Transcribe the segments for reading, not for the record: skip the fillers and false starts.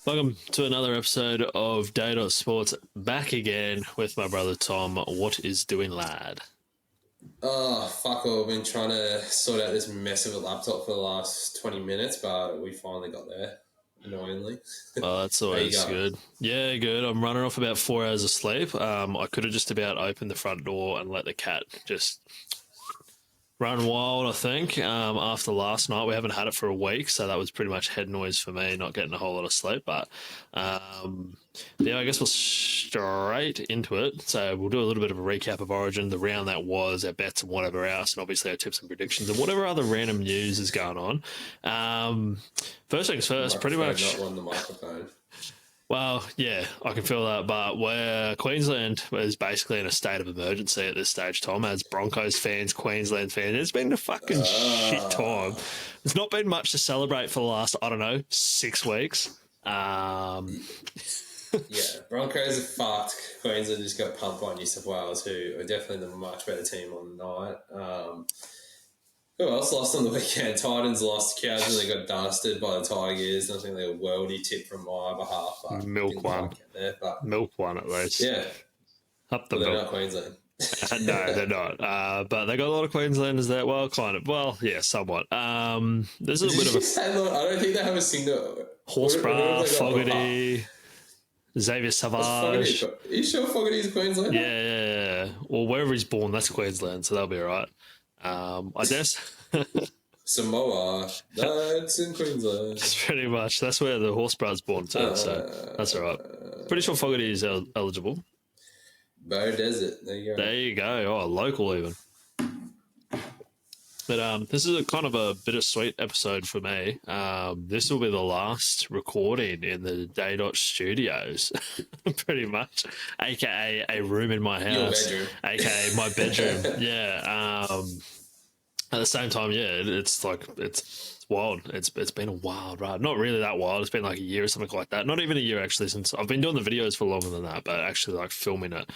Welcome to another episode of Day Sports. Back again with my brother Tom. What is doing, lad? Oh, fuck all. I've been trying to sort out this mess of a laptop for the last 20 minutes, but we finally got there, annoyingly. Well, that's always good. Yeah, good. I'm running off about 4 hours of sleep. I could have just about opened the front door and let the cat just run wild, I think. After last night, we haven't had it for a week, so that was pretty much head noise for me, not getting a whole lot of sleep. But yeah, I guess we'll straight into it. So we'll do a little bit of a recap of Origin, the round that was, our bets and whatever else, and obviously our tips and predictions and whatever other random news is going on. First things first, pretty much. Not on the microphone. Well, yeah, I can feel that, but where Queensland is basically in a state of emergency at this stage, Tom, as Broncos fans, Queensland fans, it's been a fucking shit time. There's not been much to celebrate for the last, 6 weeks. Yeah, Broncos are fucked. Queensland just got pumped by New South Wales, who are definitely the much better team on the night. Who else lost on the weekend? Titans lost casually, got dusted by the Tigers. I think they were a worldy tip from my behalf. But Milk one. Milk one at least. Yeah. Up the milk. They're milk. not Queensland. No, they're not. But they got a lot of Queenslanders there. Well, kind of. Well, yeah, somewhat. There's a bit of a... I don't think they have a single... Horsburgh, Fogarty, Xavier Savage. Are you sure Fogarty's Queensland? Yeah. Well, wherever he's born, that's Queensland, so that'll be all right. I guess. Samoa, that's in Queensland. Pretty much. That's where the Horsburgh's born too, so that's all right. Pretty sure Fogarty is eligible. Bow Desert, there you go. There you go. Oh, local even. But this is a kind of a bittersweet episode for me. This will be the last recording in the Day Studios, pretty much, aka a room in my house, aka my bedroom. Yeah. At the same time, yeah, it's wild. It's been a wild ride. Not really that wild. It's been like a year or something like that. Not even a year actually, since I've been doing the videos for longer than that, but actually like filming it.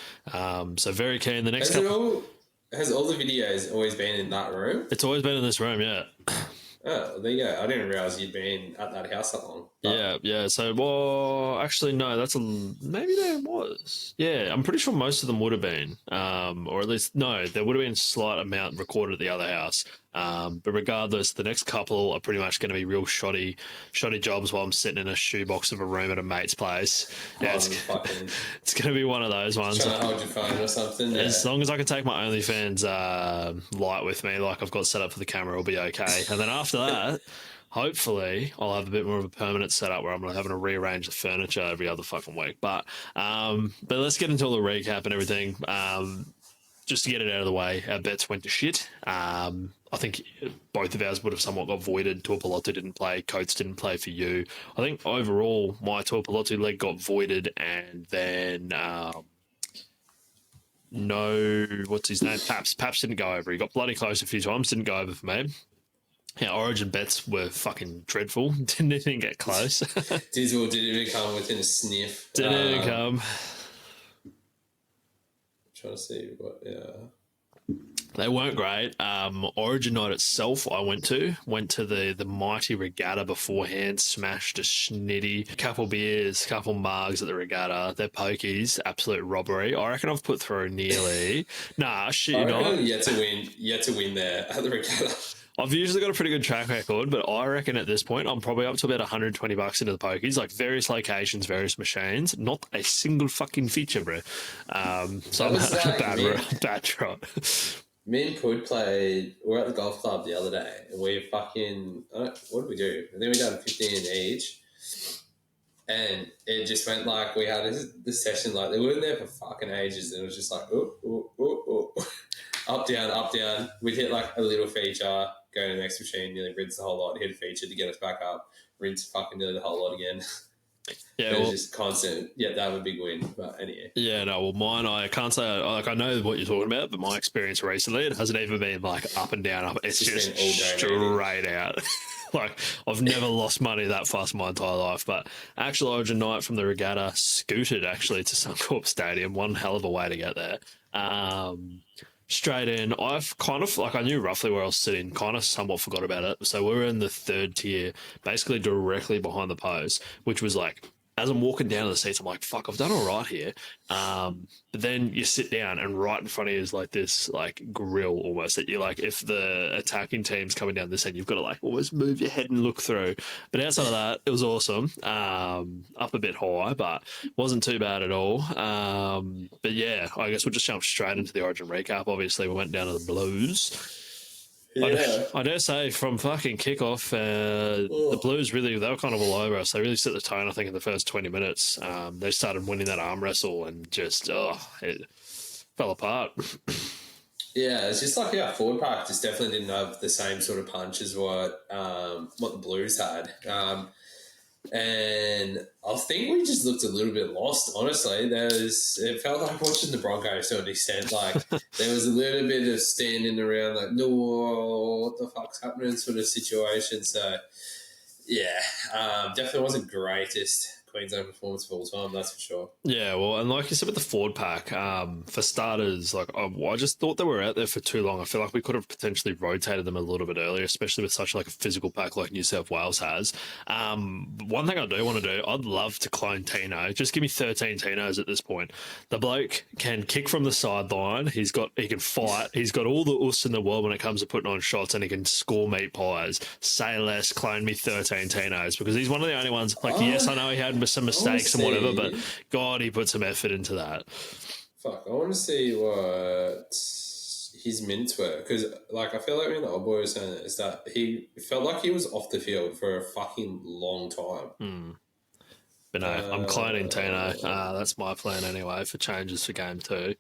So very keen. The next couple. Has all the videos always been in that room? It's always been in this room, yeah. Oh, there you go. I didn't realise you'd been at that house that long. But... Yeah. So, well, actually, no, maybe there was. Yeah, I'm pretty sure most of them would have been. Or at least, no, there would have been a slight amount recorded at the other house. But regardless, the next couple are pretty much going to be real shoddy jobs while I'm sitting in a shoebox of a room at a mate's place. Yeah, it's going to be one of those ones. Trying to hold your phone or something. Yeah. As long as I can take my OnlyFans light with me, like I've got set up for the camera, it'll be okay. And then after that, hopefully, I'll have a bit more of a permanent setup where I'm having to rearrange the furniture every other fucking week. But let's get into all the recap and everything. Just to get it out of the way, our bets went to shit. I think both of ours would have somewhat got voided. Tuapolotu didn't play. Coates didn't play for you. I think overall, my Tuapolotu leg got voided, and then what's his name? Paps didn't go over. He got bloody close a few times. Didn't go over for me. Yeah, Origin bets were fucking dreadful. Didn't even get close. Dizzle didn't even come within a sniff. Didn't even come. Trying to see what, They weren't great. Origin night itself, I went to the mighty regatta beforehand, smashed a schnitty, couple beers, couple mugs at the regatta. Their pokies, absolute robbery. I reckon I've put through nearly. Nah, shit, you know. Yet to win there at the regatta. I've usually got a pretty good track record, but I reckon at this point I'm probably up to about $120 into the pokies, like various locations, various machines, not a single fucking feature, bro. So I'm having a bad trot. Me and Pud we're at the golf club the other day, and we fucking, what did we do? I think we done 15 each, and it just went like, we had this session, like, they weren't there for fucking ages, and it was just like, up, down. We'd hit like a little feature, go to the next machine, nearly rinse the whole lot, hit a feature to get us back up, rinse fucking nearly the whole lot again. Yeah, it was just constant. Yeah, that was a big win. But anyway. Yeah, no, well, mine, I can't say, like, I know what you're talking about, but my experience recently, it hasn't even been like up and down. It's just straight out. Like, I've never lost money that fast in my entire life. But actual Origin night from the regatta, scooted actually to Suncorp Stadium. One hell of a way to get there. Straight in, I've kind of, like, I knew roughly where I was sitting, kind of somewhat forgot about it. So we were in the third tier, basically directly behind the post, which was like as I'm walking down to the seats, I'm like, fuck, I've done all right here. But then you sit down and right in front of you is like this like grill almost that you like, if the attacking team's coming down this end, you've got to like almost move your head and look through. But outside of that, it was awesome. Up a bit high, but wasn't too bad at all. But yeah, I guess we'll just jump straight into the Origin recap. Obviously, we went down to the Blues. Yeah. I dare say from fucking kickoff, the Blues really, they were kind of all over us. They really set the tone, I think, in the first 20 minutes. They started winning that arm wrestle and just, it fell apart. Yeah, it's just like our forward pack just definitely didn't have the same sort of punch as what the Blues had. And I think we just looked a little bit lost, honestly. It felt like watching the Broncos to an extent. Like, there was a little bit of standing around, like, no, what the fuck's happening sort of situation. So, yeah, definitely wasn't greatest Queensland performance of all time, that's for sure. Yeah, well, and like you said with the forward pack, for starters, like I just thought they were out there for too long. I feel like we could have potentially rotated them a little bit earlier, especially with such like a physical pack like New South Wales has. One thing I do want to do, I'd love to clone Tino. Just give me 13 Tinos at this point. The bloke can kick from the sideline. He can fight. He's got all the us in the world when it comes to putting on shots, and he can score meat pies. Say less, clone me 13 Tinos, because he's one of the only ones. Like, yes, I know he had some mistakes and whatever, but God, he put some effort into that. Fuck, I want to see what his minutes were, because like I feel like when the old boy was saying it, is that he felt like he was off the field for a fucking long time. But no, I'm cloning Tino. That's my plan anyway for changes for game 2.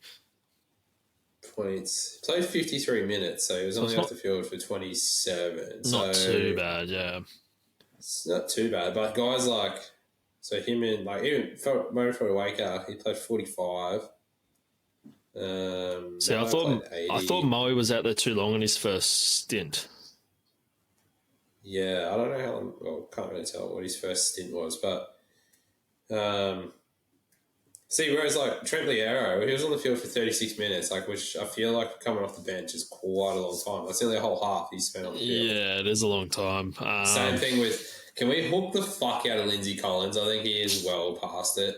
Points. Played 53 minutes, so he was only off the field for 27. Not too bad, yeah. It's not too bad, but guys like, so him and like even Murray Waker, he played 45. See, I thought Moe was out there too long in his first stint. Yeah, I don't know how long. Well, can't really tell what his first stint was, but see, whereas like Trent Liero, he was on the field for 36 minutes, like, which I feel like coming off the bench is quite a long time. That's nearly a whole half he spent on the field. Yeah, it is a long time. Same thing with. Can we hook the fuck out of Lindsay Collins? I think he is well past it.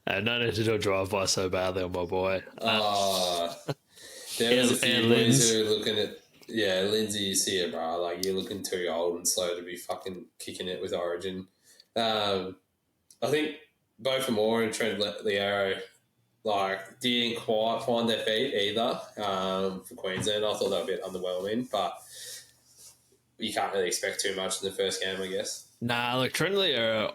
No need to do a drive-by so badly on my boy. There was a few boys who were looking at, Lindsay, you see it, bro. Like, you're looking too old and slow to be fucking kicking it with Origin. I think both Moore and Trent Liero, like, didn't quite find their feet either for Queensland. I thought they were a bit underwhelming, but you can't really expect too much in the first game, I guess. Nah, like Trent Liero,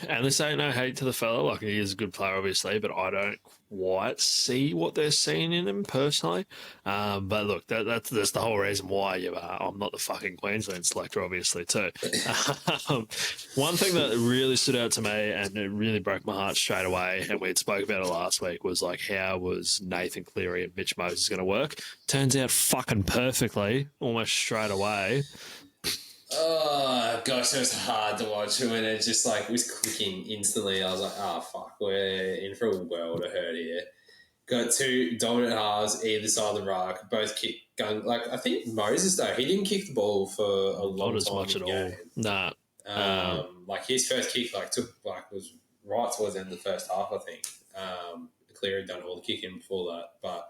and this ain't no hate to the fella. Like, he is a good player, obviously, but I don't quite see what they're seeing in him personally. But look, that's the whole reason why I'm not the fucking Queensland selector, obviously, too. One thing that really stood out to me and it really broke my heart straight away, and we had spoke about it last week, was like, how was Nathan Cleary and Mitch Moses going to work? Turns out fucking perfectly, almost straight away. Oh, gosh, it was hard to watch when it just, like, was clicking instantly. I was like, oh, fuck, we're in for a world of hurt here. Got two dominant halves either side of the ruck, both kick gun. Like, I think Moses, though, he didn't kick the ball for a long time. Not as much at all. Nah. Like, his first kick, was right towards the end of the first half, I think. Cleary done all the kicking before that, but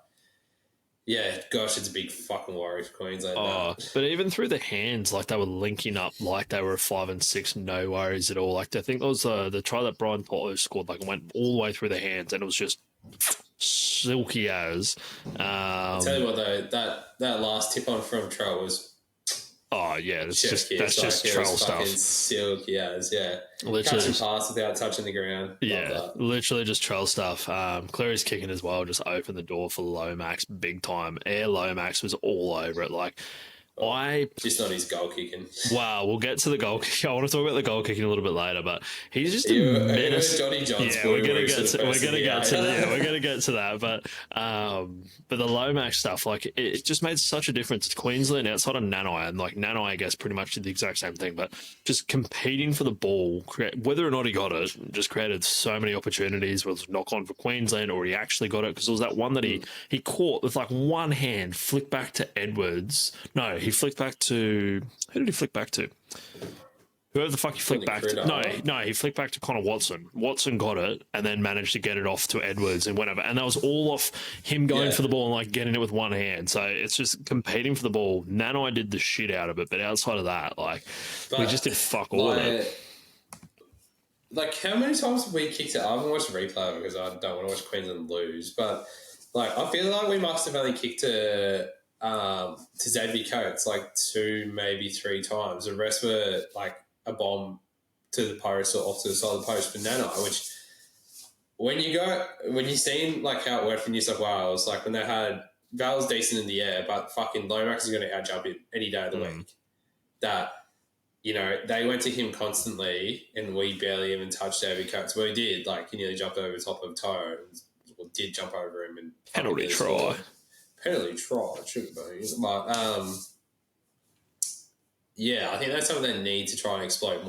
yeah, gosh, it's a big fucking worry for Queensland. But even through the hands, like, they were linking up like they were 5 and 6, no worries at all. Like, I think it was the try that Brian Porto scored, like, it went all the way through the hands, and it was just silky as. I'll tell you what, though, that last tip on from Trell was. Oh yeah, that's just Trell stuff. Silky as, yeah. Literally, catch and pass without touching the ground. Yeah, literally just Trell stuff. Cleary's kicking as well just opened the door for Lomax big time. Air Lomax was all over it. Like, just not his goal kicking. Wow, we'll get to the goal kicking. I want to talk about the goal kicking a little bit later, but he's just a menace. Johnny John's we're gonna get to that. But the Lomax stuff, like, it just made such a difference to Queensland outside of Nanai, and like Nanai, I guess, pretty much did the exact same thing. But just competing for the ball, whether or not he got it, just created so many opportunities. Whether it was knock on for Queensland or he actually got it, because it was that one that he caught with like one hand, flicked back to Edwards. No, he flicked back to... Who did he flick back to? Whoever the fuck he flicked back to. No, he flicked back to Connor Watson. Watson got it and then managed to get it off to Edwards and went over. And that was all off him going for the ball and like getting it with one hand. So it's just competing for the ball. Nanai did the shit out of it. But outside of that, like, we just did fuck all of it. Like, how many times have we kicked it? I haven't watched the replay because I don't want to watch Queensland lose. But, like, I feel like we must have only kicked to Xavier Coates like 2, maybe 3 times. The rest were, like, a bomb to the post or off to the side of the post for Nanai, which when you've seen like how it worked for New South Wales, like when they had Val's decent in the air, but fucking Lomax is going to out-jump him any day of the week. That, you know, they went to him constantly and we barely even touched David Coates. Well, he did, like he nearly jumped over the top of Toe and did jump over him and penalty try. Penalty try, it should have been. But yeah, I think that's something they need to try and exploit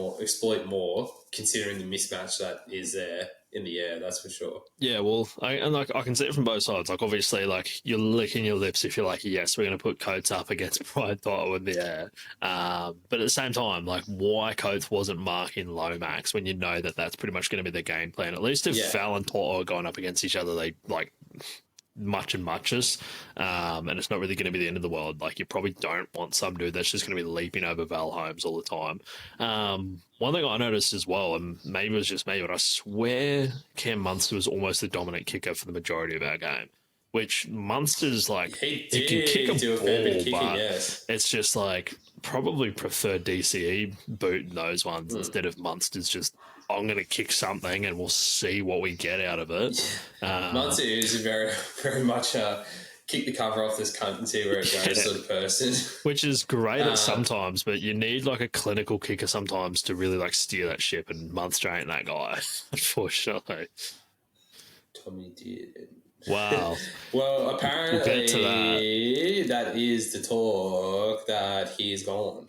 more, considering the mismatch that is there in the air. That's for sure. Yeah, well, I can see it from both sides. Like, obviously, like you're licking your lips if you're like, yes, we're going to put Coates up against Brian Toto in the air. But at the same time, like, why Coates wasn't marking Lomax when you know that that's pretty much going to be their game plan? At least if Val and Toto are going up against each other, they like muches, and it's not really going to be the end of the world. Like, you probably don't want some dude that's just going to be leaping over Val Holmes all the time. One thing I noticed as well, and maybe it was just me, but I swear Cam Munster was almost the dominant kicker for the majority of our game. Which Munster's like, he can kick a ball, but it's just like probably prefer DCE boot in those ones instead of Munster's just, I'm going to kick something and we'll see what we get out of it. Munster is very, very much a kick the cover off this cunt and see where it goes sort of person. Which is great at sometimes, but you need like a clinical kicker sometimes to really like steer that ship, and Munster ain't that guy, unfortunately. Tommy did. Wow. Well, apparently we'll get to that is the talk that he's gone.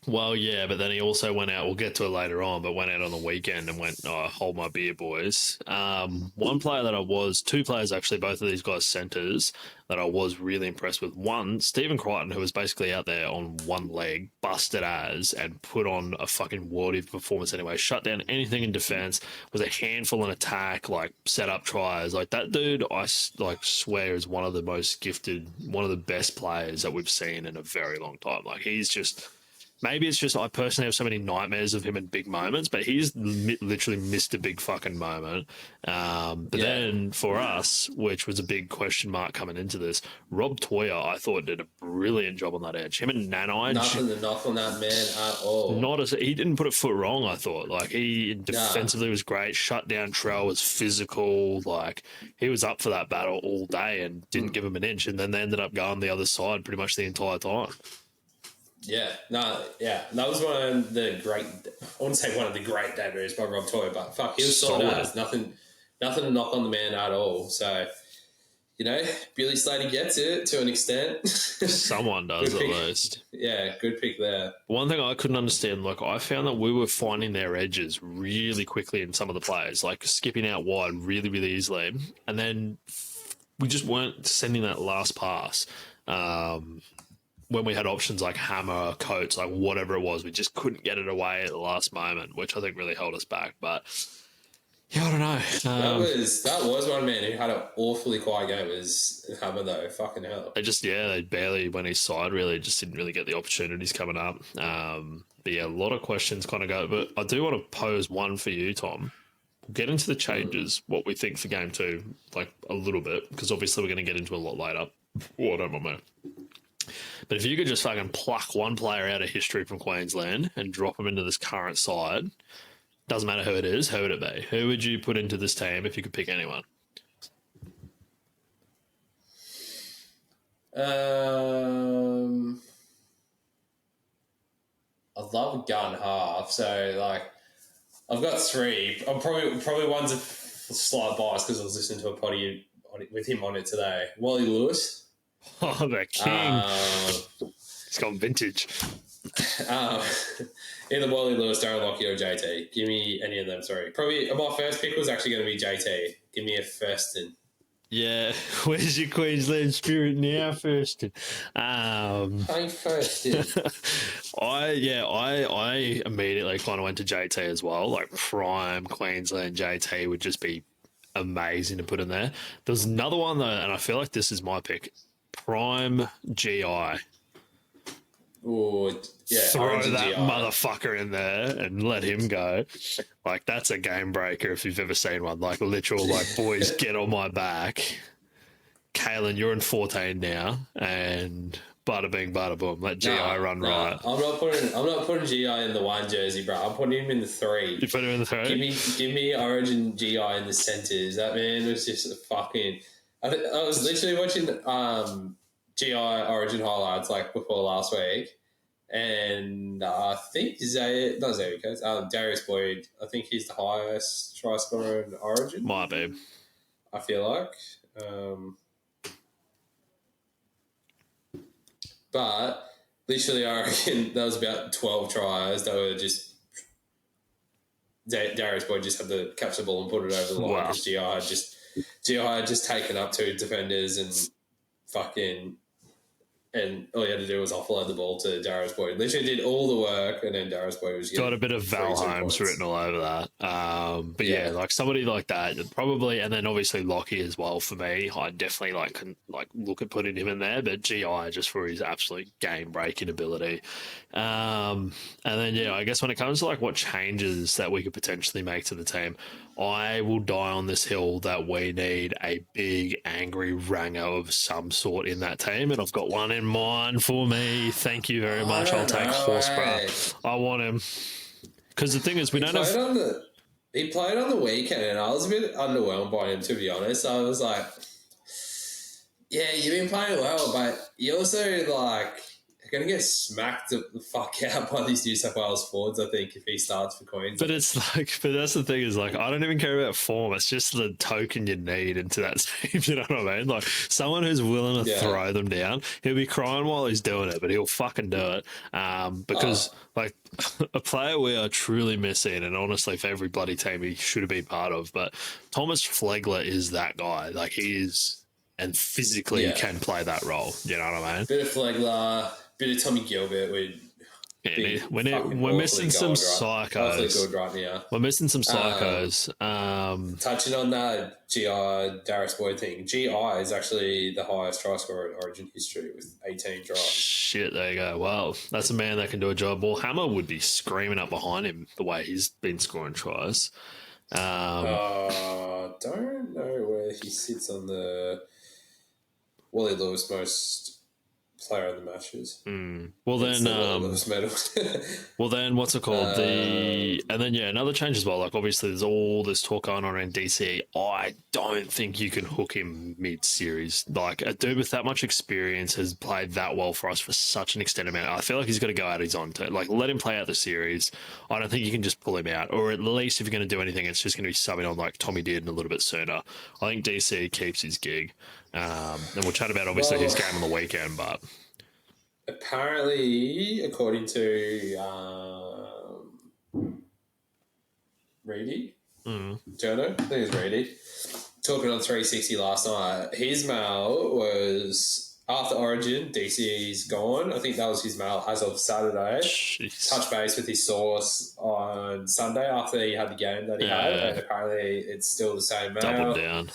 Well, yeah, but then he also went out, we'll get to it later on, but went out on the weekend and went, hold my beer, boys. One player that two players actually, both of these guys centres, that I was really impressed with. One, Stephen Crichton, who was basically out there on one leg, busted as, and put on a fucking worldy performance anyway. Shut down anything in defence, was a handful in attack, like set up tries. Like that dude, I like swear is one of the most gifted, one of the best players that we've seen in a very long time. Like he's just... Maybe it's just I personally have so many nightmares of him in big moments, but he's literally missed a big fucking moment. Then for us, which was a big question mark coming into this, Rob Toyer, I thought, did a brilliant job on that edge. Him and Nanai. Nothing to knock on that man at all. He didn't put a foot wrong, I thought. Like, he defensively was great. Shut down Trell, was physical. Like, he was up for that battle all day and didn't give him an inch. And then they ended up going the other side pretty much the entire time. That was one of the great. I wouldn't say one of the great debuts by Rob Toyer, but fuck, he was solid as nothing to knock on the man at all. So, you know, Billy Slater gets it to an extent. Someone does at least. Yeah, good pick there. One thing I couldn't understand, like I found that we were finding their edges really quickly in some of the players, like skipping out wide really, really easily, and then we just weren't sending that last pass. When we had options like Hammer, Coates, like whatever it was, we just couldn't get it away at the last moment, which I think really held us back. But yeah, I don't know. That was one man who had an awfully quiet game. It was Hammer though. Fucking hell. They barely went his side. Really, just didn't really get the opportunities coming up. But yeah, a lot of questions kind of go. But I do want to pose one for you, Tom. We'll get into the changes, what we think for game 2, like a little bit, because obviously we're going to get into a lot later. Oh, I don't mind, mate. But if you could just fucking pluck one player out of history from Queensland and drop him into this current side, doesn't matter who it is, who would it be? Who would you put into this team if you could pick anyone? I love a gun half, so like I've got 3. I'm probably one's a slight bias because I was listening to a potty with him on it today. Wally Lewis. Oh, the king. It's gone vintage. Either Wally Lewis, Darren Lockyer, or JT. Give me any of them, sorry. Probably my first pick was actually going to be JT. Give me a first and Yeah, where's your Queensland spirit now, Thurston? Hey, Thurston. I immediately kind of went to JT as well. Like prime Queensland JT would just be amazing to put in there. There's another one though, and I feel like this is my pick. Prime GI. Oh, yeah, Throw Origin that GI. mother in there and let him go. Like that's a game breaker if you've ever seen one. Like literal, like boys, get on my back. Kalen, you're in 14 now, and bada bing, bada boom. Let GI run right. I'm not putting GI in the 1 jersey, bro. I'm putting him in the 3. You put him in the 3? Give me Origin GI in the centres. That man was just a fucking. I was literally watching GI Origin highlights like before last week, and I think Darius Boyd. I think he's the highest try scorer in Origin. Might be. I feel like. But literally, I reckon there was about 12 tries that were just Darius Boyd just had to catch the ball and put it over the line because GI had just taken up 2 defenders and all he had to do was offload the ball to Darius Boyd. Literally did all the work, and then Darius Boyd was got a bit of Val Holmes written all over that. But yeah, like somebody like that probably, and then obviously Lockie as well for me. I definitely can look at putting him in there, but GI just for his absolute game breaking ability. And then I guess when it comes to what changes that we could potentially make to the team, I will die on this hill that we need a big angry ranger of some sort in that team, and I've got one in mind for me. Thank you very much. I'll take Horsburgh. I want him because the thing is we don't have. He played on the weekend, and I was a bit underwhelmed by him, to be honest. I was like, yeah, you've been playing well, but you also going to get smacked the fuck out by these New South Wales forwards, I think, if he starts for Queensland. But it's but that's the thing is I don't even care about form. It's just the token you need into that team. You know what I mean? Like someone who's willing to throw them down. He'll be crying while he's doing it, but he'll fucking do it. Because a player we are truly missing, and honestly, for every bloody team he should have been part of. But Thomas Flegler is that guy. Like he is, and physically can play that role. You know what I mean? Bit of Flegler. Bit of Tommy Gilbert. We're missing some psychos. Right now. We're missing some psychos. Touching on that GI Darius Boyd thing, GI is actually the highest try scorer in Origin history with 18 tries. Shit, there you go. Wow, that's a man that can do a job. Well, Hammer would be screaming up behind him the way he's been scoring tries. Don't know where he sits on the Wally Lewis most player of the matches. Well then, well then, what's it called? And then another change as well. Like obviously, there's all this talk going on around DCE. I don't think you can hook him mid-series. Like a dude with that much experience has played that well for us for such an extended amount. I feel like he's got to go out his own to let him play out the series. I don't think you can just pull him out, or at least if you're going to do anything, it's just going to be subbing on like Tommy did and a little bit sooner. I think DCE keeps his gig. And we'll chat about obviously his game on the weekend, but apparently, according to Reedy, Jono, I think it was Reedy, talking on 360 last night, his mail was after Origin, DCE's gone. I think that was his mail as of Saturday. Jeez. Touch base with his source on Sunday after he had the game that he had, and apparently it's still the same mail.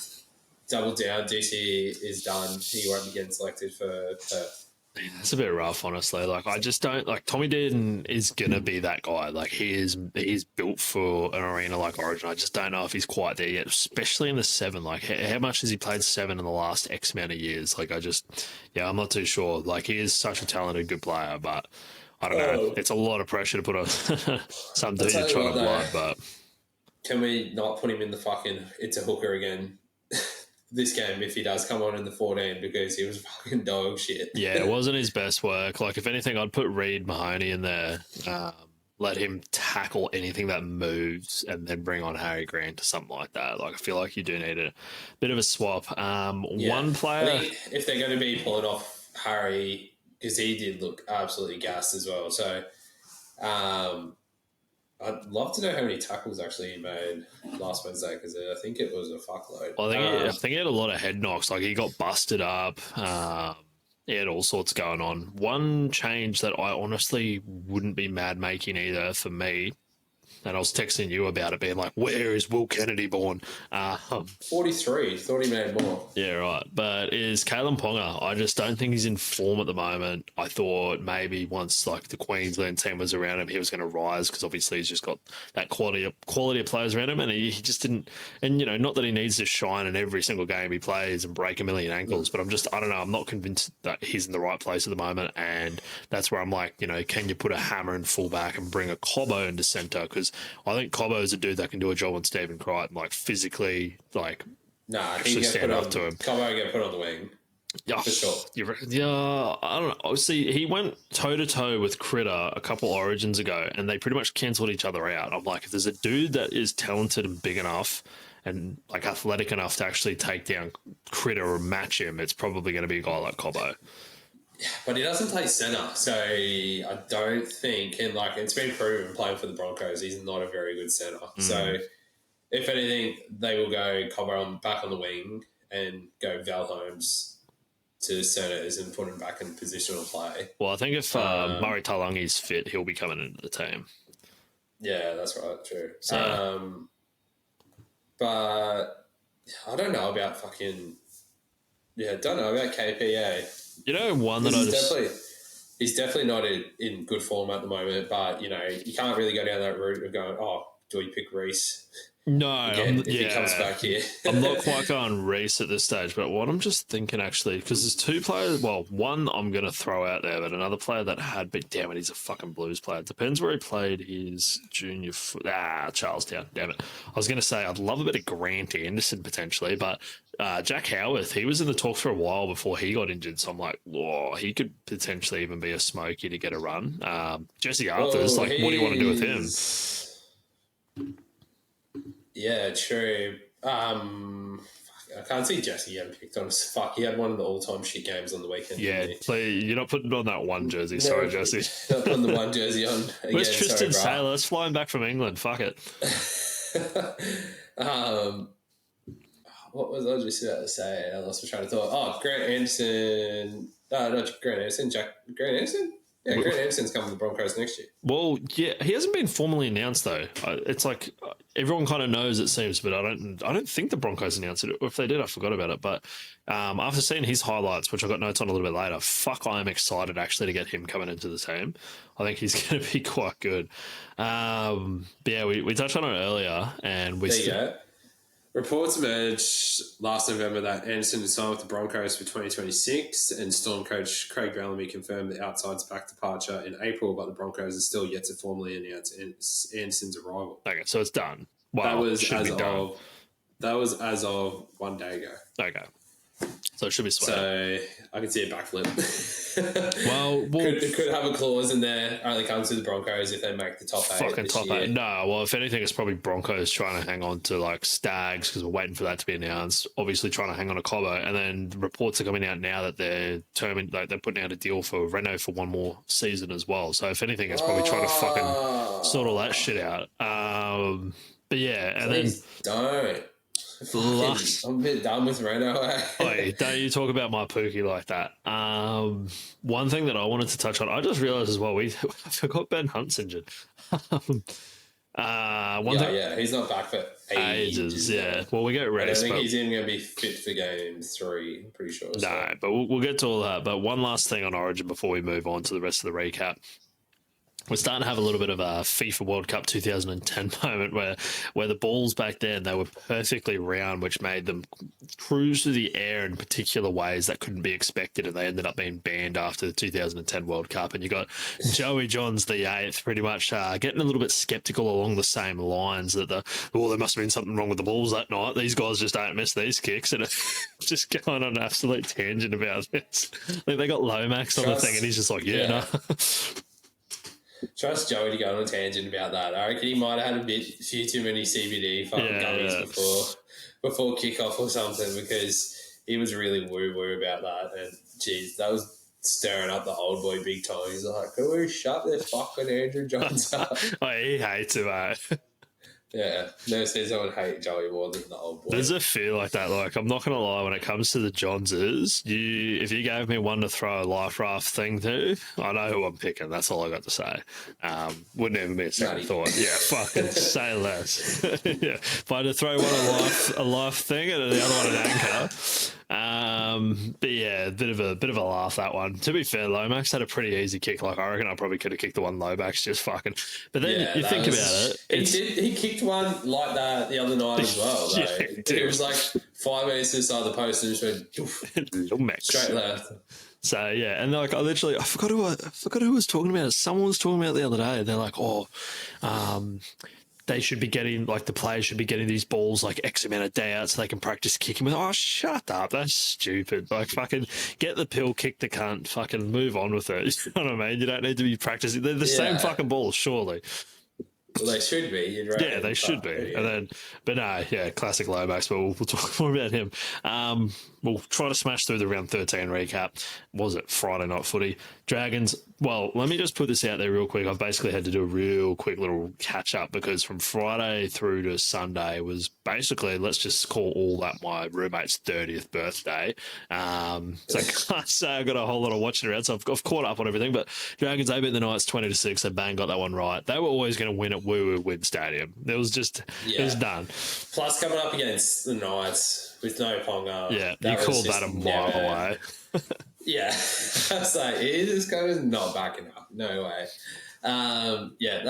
Double down, DC is done. He won't be getting selected for Perth. That's a bit rough, honestly. I just don't Tommy Dearden is gonna be that guy. He's built for an arena like Origin. I just don't know if he's quite there yet, especially in the 7. How much has he played 7 in the last X amount of years? I'm not too sure. he is such a talented, good player, but I don't know. It's a lot of pressure to put on some dude you're trying to blood. But can we not put him in the fucking it's a hooker again? This game, if he does come on in the 14, because he was fucking dog shit. Yeah, it wasn't his best work. If anything, I'd put Reed Mahoney in there, let him tackle anything that moves, and then bring on Harry Grant or something like that. I feel like you do need a bit of a swap. One player... I think if they're going to be pulling off Harry, because he did look absolutely gassed as well. So, I'd love to know how many tackles actually he made last Wednesday because I think it was a fuckload. Well, I think he had a lot of head knocks. Like he got busted up. He had all sorts going on. One change that I honestly wouldn't be mad making either for me, and I was texting you about it, being like, where is Will Kennedy born? 43. Thought he made more. Yeah, right. But is Kalen Ponga. I just don't think he's in form at the moment. I thought maybe once like the Queensland team was around him, he was going to rise because obviously he's just got that quality of players around him, and he just didn't. And not that he needs to shine in every single game he plays and break a million ankles, but I don't know. I'm not convinced that he's in the right place at the moment, and that's where I'm like, can you put a hammer in fullback and bring a Cobbo into centre? Because I think Cobbo is a dude that can do a job on Stephen Crichton, like physically, like. Nah, I think he stand up to him. Cobbo get put on the wing. Yeah, for sure. Yeah, I don't know. See, he went toe to toe with Critter a couple Origins ago, and they pretty much cancelled each other out. I'm like, if there's a dude that is talented and big enough and like athletic enough to actually take down Critter or match him, it's probably going to be a guy like Cobbo. Yeah, but he doesn't play centre, so I don't think, and like it's been proven playing for the Broncos, he's not a very good centre. So if anything, they will go Cobbo back on the wing and go Val Holmes to centres and put him back in positional play. Well, I think if Murray Talangi's fit, he'll be coming into the team. Yeah, that's right, true. So. But I don't know about fucking... Yeah, don't know about KPA. One that he's definitely not in good form at the moment, but, you can't really go down that route of going, do you pick Reece? No, if he comes back here. I'm not quite going Reece at this stage, but what I'm just thinking actually, because there's two players, well, one I'm going to throw out there, but another player that had, but damn it, he's a fucking Blues player. It depends where he played his junior Charlestown, damn it. I was going to say I'd love a bit of Grant Anderson potentially, but Jack Howarth, he was in the talks for a while before he got injured, so I'm like, he could potentially even be a smoky to get a run. Jesse Arthur's, what do you want to do with him? Yeah, true. I can't see Jesse getting picked on. Fuck, he had one of the all-time shit games on the weekend. Yeah, you're not putting on that one jersey. No, sorry, Jesse. Not putting the one jersey on. Again, where's Tristan Sailor? Let's fly him back from England. Fuck it. What was I just about to say? I lost my train of thought. Grant Anderson. Not Grant Anderson. Grant Anderson? Yeah, Grant Anderson's coming to the Broncos next year. Well, yeah, he hasn't been formally announced though. It's like everyone kind of knows, it seems, but I don't think the Broncos announced it. If they did, I forgot about it. But after seeing his highlights, which I got notes on a little bit later, I am excited actually to get him coming into the team. I think he's going to be quite good. But yeah, we touched on it earlier, and there you go. Reports emerged last November that Anderson had signed with the Broncos for 2026, and Storm coach Craig Bellamy confirmed the outside's back departure in April, but the Broncos are still yet to formally announce Anderson's arrival. Okay, so it's done. Wow, that was as of 1 day ago. Okay. So it should be sweet. So I can see a backflip. well could have a clause in there. Only comes to the Broncos if they make the top 8. Fucking top 8. No, well, if anything, it's probably Broncos trying to hang on to like Stags because we're waiting for that to be announced. Obviously, trying to hang on to Cobbo, and then reports are coming out now that they're putting out a deal for Reno for one more season as well. So if anything, it's probably trying to fucking sort all that shit out. But yeah, and please don't. I'm a bit done with Reno. Hey, don't you talk about my Pookie like that. One thing that I wanted to touch on, I just realised as well, I forgot Ben Hunt's injured. He's not back for ages. Yeah, well, we get ready. I don't think he's even going to be fit for game 3, I'm pretty sure. No, but we'll get to all that. But one last thing on Origin before we move on to the rest of the recap. We're starting to have a little bit of a FIFA World Cup 2010 moment where the balls back then, they were perfectly round, which made them cruise through the air in particular ways that couldn't be expected, and they ended up being banned after the 2010 World Cup. And you got Joey Johns, the 8th, pretty much getting a little bit sceptical along the same lines that there must have been something wrong with the balls that night. These guys just don't miss these kicks, and just going on an absolute tangent about this. I think they got Lomax on the thing, and he's just like, no. Trust Joey to go on a tangent about that. I reckon he might have had a few too many CBD gummies before kickoff or something, because he was really woo-woo about that. And, geez, that was stirring up the old boy big time. He's like, "Can we shut this fucking Andrew Johns up?" Oh, he hates him, eh? Yeah, never seen someone hate Joey more than the old boy. There's a feel like that. Like, I'm not going to lie, when it comes to the Johnses, if you gave me one to throw a life raft thing to, I know who I'm picking. That's all I got to say. Wouldn't even be a second thought. Yeah, fucking say less. Yeah, if I had to throw one a life thing and the other one an anchor. But yeah, a bit of a laugh, that one. To be fair, Lomax had a pretty easy kick. Like, I reckon I probably could have kicked the one Lomax just fucking. But then you think about it. He kicked one like that the other night as well. Though. Yeah, it was like 5 minutes to the side of the post and just went straight left. So yeah, and like I forgot who was talking about it. Someone was talking about it the other day. They're like, they should be getting, like, the players should be getting these balls like X amount of day out so they can practice kicking with. Oh, shut up. That's stupid. Like, fucking get the pill, kick the cunt, fucking move on with it. You know what I mean? You don't need to be practicing. They're the same fucking balls, surely. Well, they should be. You'd reckon. Yeah, they should be. And then, but no, yeah, classic Lomax, but we'll talk more about him. We'll try to smash through the round 13 recap. Was it Friday night footy? Dragons. Well, let me just put this out there real quick. I've basically had to do a real quick little catch up because from Friday through to Sunday was basically, let's just call all that my roommate's 30th birthday. So I can't say I got a whole lot of watching around. So I've caught up on everything. But Dragons, they beat the Knights 20-6. They bang got that one right. They were always going to win at Woo Woo Win Stadium. It was just, it was done. Plus coming up against the Knights with no Ponga. Yeah, you called that a mile away. Yeah, I was like, this guy is not backing up. No way. They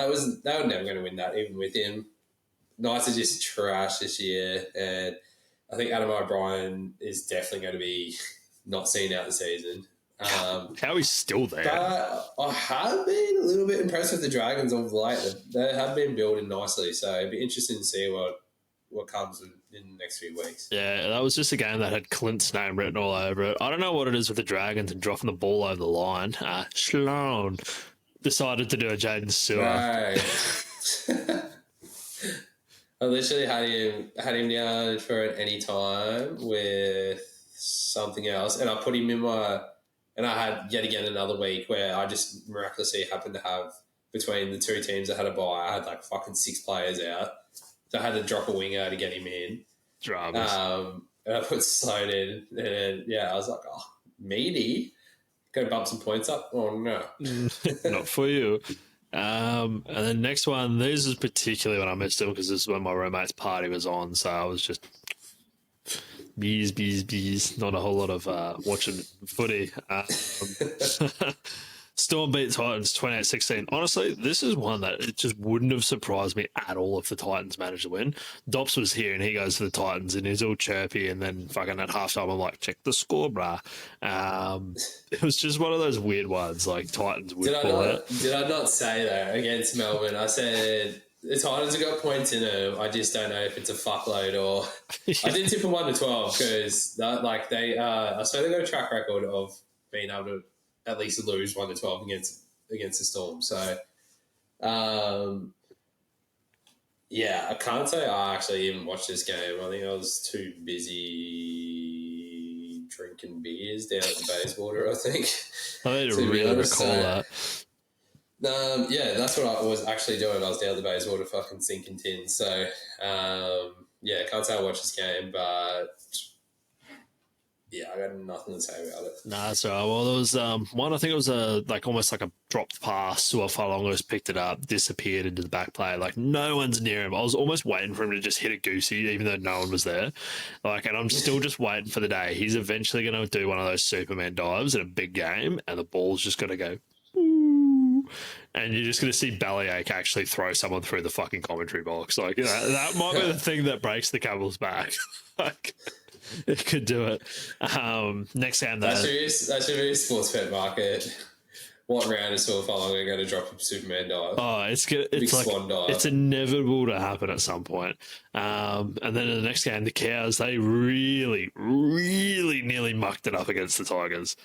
were never going to win that, even with him. Knights are just trash this year, and I think Adam O'Brien is definitely going to be not seen out the season. How he's still there? But I have been a little bit impressed with the Dragons of late. They have been building nicely, so it'd be interesting to see what comes in the next few weeks. Yeah, that was just a game that had Clint's name written all over it. I don't know what it is with the Dragons and dropping the ball over the line. Sloan decided to do a Jaden Stewart. Right. I literally had him down for an any time with something else, and I put him in and I had yet again another week where I just miraculously happened to have, between the two teams that had a bye, I had like fucking 6 players out. So I had to drop a winger to get him in. Dramas. And I put Sloan in. And I was like, meaty. Go bump some points up? Oh, no. Not for you. And then next one, this is particularly when I missed him because this is when my roommate's party was on. So I was just bees. Not a whole lot of watching footy. Storm beat Titans 28-16. Honestly, this is one that it just wouldn't have surprised me at all if the Titans managed to win. Dops was here and he goes to the Titans and he's all chirpy, and then fucking at halftime I'm like, check the score, brah. It was just one of those weird ones, like Titans would pull it. Did I not say that against Melbourne? I said the Titans have got points in them. I just don't know if it's a fuckload or... I did tip them 1-12 because I swear they got a track record of being able to at least lose 1-12 against the Storm. So, I can't say I actually even watched this game. I think I was too busy drinking beers down at the Bayswater, I think. I need to really recall that. That's what I was actually doing. I was down at the Bayswater fucking sinking tins. So, can't say I watched this game, but... I got nothing to say about it. Nah, so well, there was one. I think it was almost like a dropped pass. Suafalongo's picked it up, disappeared into the back play. Like no one's near him. I was almost waiting for him to just hit a goosey, even though no one was there. And I'm still just waiting for the day he's eventually going to do one of those Superman dives in a big game, and the ball's just going to go. Ooh, and you're just going to see Bellyache actually throw someone through the fucking commentary box. That might be the thing that breaks the Campbell's back. It could do it. Next game, that should be a sports bet market. What round is Suafalongo going to drop a Superman dive? Oh, it's inevitable to happen at some point. And then in the next game, the Cows, they really, really nearly mucked it up against the Tigers.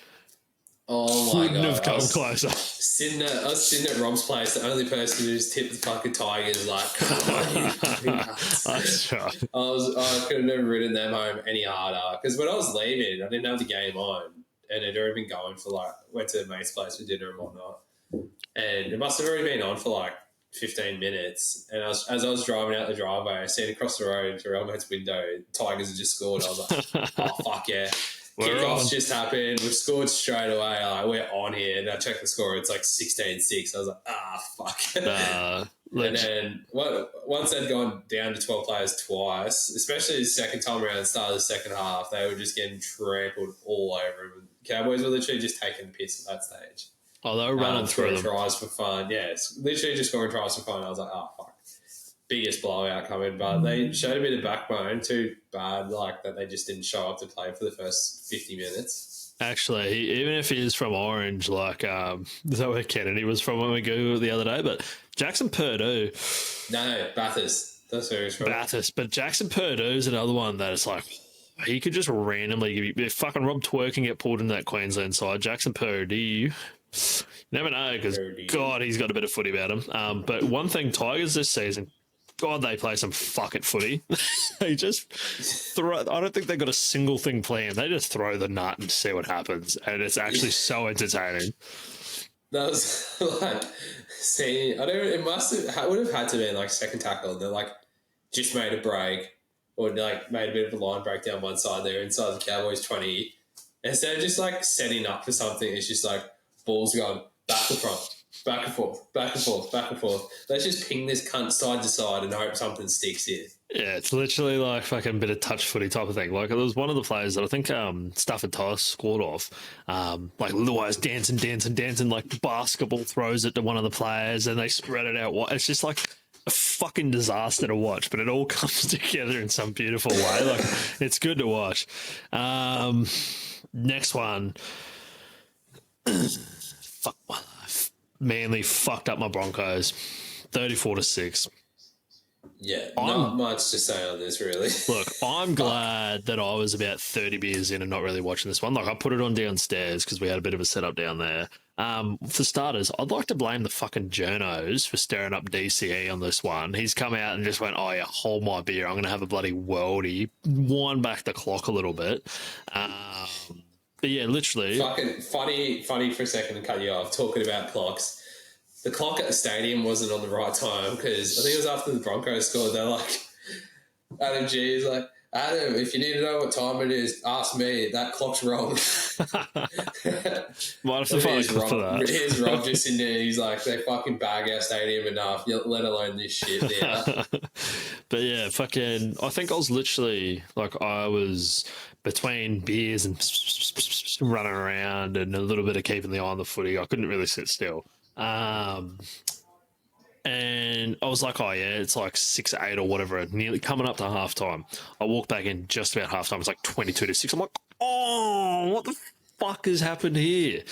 Oh my God. Couldn't have come closer. I was sitting at Rob's place, the only person who's tipped the fucking Tigers, like, come on, you fucking nuts. That's right. I could have never ridden them home any harder. Because when I was leaving, I didn't have the game on. and it had already been going for like, went to the mate's place for dinner and whatnot. And it must have already been on for like 15 minutes. And as I was driving out the driveway, I seen across the road to real mate's window, Tigers had just scored. I was like, oh, fuck yeah. Kickoff's just happened. We've scored straight away. Like, we're on here. And I checked the score. It's like 16-6. I was like, fuck. And then once they'd gone down to 12 players twice, especially the second time around, start of the second half, they were just getting trampled all over them. Cowboys were literally just taking the piss at that stage. Oh, they were running through them. Tries for fun. Yeah, it's literally just scoring tries for fun. I was like, oh, fuck. Biggest blowout coming. But they showed a bit of backbone. Too bad like that they just didn't show up to play for the first 50 minutes. Actually, even if he is from Orange, like, is that where Kennedy was from when we Googled the other day? But Jackson Purdue. No, Bathurst. That's where he's from. Bathurst. But Jackson Purdue is another one that is like, he could just randomly give you, if fucking Rob Twerk can get pulled in that Queensland side. Jackson Purdue, you never know, because God, he's got a bit of footy about him. But one thing, Tigers this season, God, they play some fucking footy. They just throw. I don't think they've got a single thing planned. They just throw the nut and see what happens, and it's actually so entertaining. That was like, see, I don't. It would have had to be like second tackle. They're like just made a break, or like made a bit of a line break down one side there inside the Cowboys 20. Instead of just like setting up for something, it's just like balls going back and front. Back and forth, back and forth, back and forth. Let's just ping this cunt side to side and hope something sticks here. Yeah, it's literally like fucking bit of touch footy type of thing. Like, there was one of the players that I think Stafford Toss scored off. Like, otherwise dancing, like basketball throws it to one of the players and they spread it out. It's just like a fucking disaster to watch, but it all comes together in some beautiful way. Like, it's good to watch. Next one. Fuck my life. Manly fucked up my Broncos, 34-6. Yeah, not much to say on this, really. Look, I'm glad that I was about 30 beers in and not really watching this one. Like, I put it on downstairs because we had a bit of a setup down there. For starters, I'd like to blame the fucking journos for stirring up DCE on this one. He's come out and just went, oh yeah, hold my beer. I'm going to have a bloody worldie. Wind back the clock a little bit. But yeah, literally. Fucking funny for a second to cut you off, talking about clocks. The clock at the stadium wasn't on the right time because I think it was after the Broncos scored. They're like, Adam G is like, Adam, if you need to know what time it is, ask me. That clock's wrong. Might have to find a clip for that. Here's Rob just in there. He's like, they fucking bag our stadium enough, let alone this shit there. But yeah, fucking, I think I was literally, like, I was between beers and running around and a little bit of keeping the eye on the footy. I couldn't really sit still. And I was like, oh yeah, it's like 6-8 or whatever, nearly coming up to halftime. I walked back in just about halftime. It's like 22-6. I'm like, oh, what the fuck has happened here?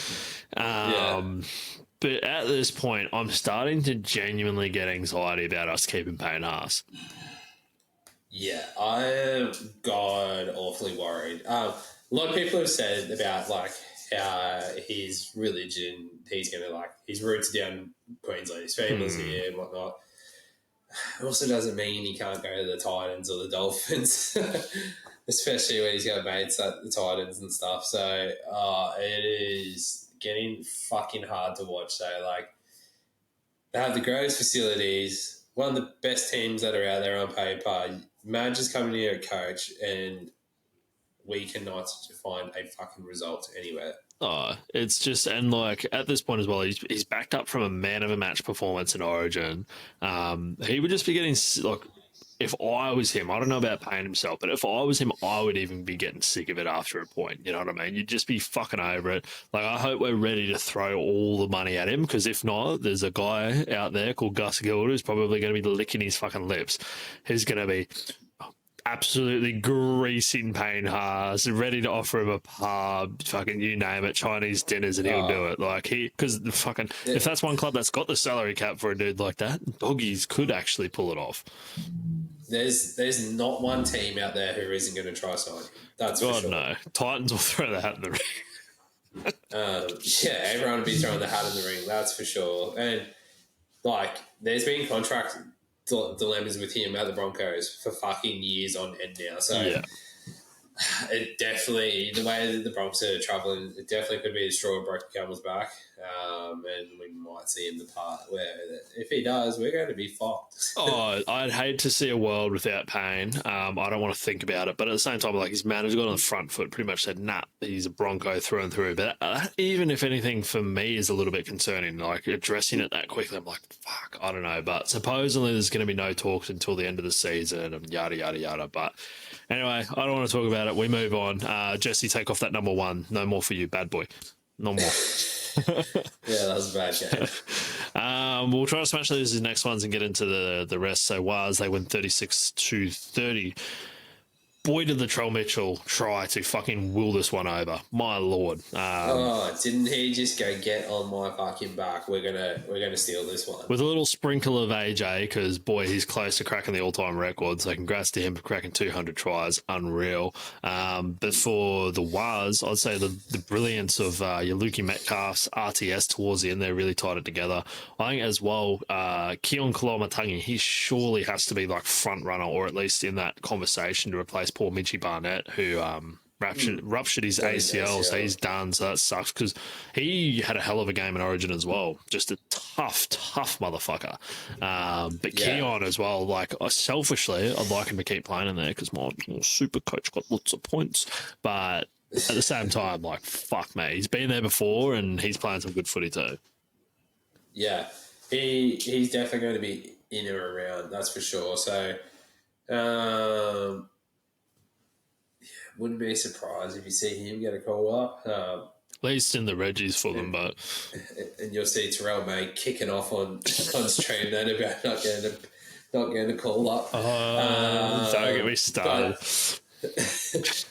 But at this point, I'm starting to genuinely get anxiety about us keeping Payne Haas. Yeah, I got awfully worried. A lot of people have said about like how his religion, he's going to like, his roots down Queensland, his family's here and whatnot. It also doesn't mean he can't go to the Titans or the Dolphins, especially when he's got mates at the Titans and stuff. So it is getting fucking hard to watch. So like, they have the greatest facilities, one of the best teams that are out there on paper. Manager's coming here a coach and we cannot find a fucking result anywhere. Oh, it's just, and like at this point as well, he's backed up from a man of a match performance in Origin. He would just be getting, like, if I was him, I don't know about Payne himself, but if I was him, I would even be getting sick of it after a point. You know what I mean? You'd just be fucking over it. Like, I hope we're ready to throw all the money at him, because if not, there's a guy out there called Gus Gilder who's probably going to be licking his fucking lips. He's going to be absolutely greasing Payne Haas, ready to offer him a pub, fucking you name it, Chinese dinners, and he'll do it. Like, because the fucking, if that's one club that's got the salary cap for a dude like that, Doggies could actually pull it off. There's not one team out there who isn't going to try sign him. That's for sure. No. Titans will throw the hat in the ring. Yeah, everyone will be throwing the hat in the ring, that's for sure. And, like, there's been contract dilemmas with him at the Broncos for fucking years on end now. So, It definitely, the way that the Broncos are travelling, it definitely could be a straw that broke the camel's back. And we might see him depart where if he does, we're going to be fucked. Oh, I'd hate to see a world without Payne. I don't want to think about it, but at the same time, like his manager got on the front foot, pretty much said, "Nah, he's a Bronco through and through." But even if anything, for me, is a little bit concerning. Like addressing it that quickly, I'm like, "Fuck, I don't know." But supposedly, there's going to be no talks until the end of the season, and yada yada yada. But anyway, I don't want to talk about it. We move on. Jesse, take off that number 1. No more for you, bad boy. No more. Yeah, that was a bad game. We'll try to smash these next ones and get into the rest. So Waz, they win 36-30. Boy, did the Trell Mitchell try to fucking will this one over. My lord. Didn't he just go get on my fucking back? We're gonna steal this one. With a little sprinkle of AJ, because boy, he's close to cracking the all-time record. So congrats to him for cracking 200 tries. Unreal. But for the Waz, I'd say the brilliance of your Lukey Metcalf's RTS towards the end there really tied it together. I think as well, Keon Koloamatangi, he surely has to be like front runner, or at least in that conversation to replace poor Mitchie Barnett, who ruptured his ACL, so he's done. So that sucks because he had a hell of a game in Origin as well. Just a tough motherfucker. But Keon as well, like selfishly, I'd like him to keep playing in there because my super coach got lots of points. But at the same time, like, fuck me, he's been there before and he's playing some good footy too. Yeah, he's definitely going to be in or around, that's for sure. So, wouldn't be surprised if you see him get a call up. At least in the Reggies for them, but and you'll see Terrell May kicking off on stream then about not getting a call up. Don't get me started.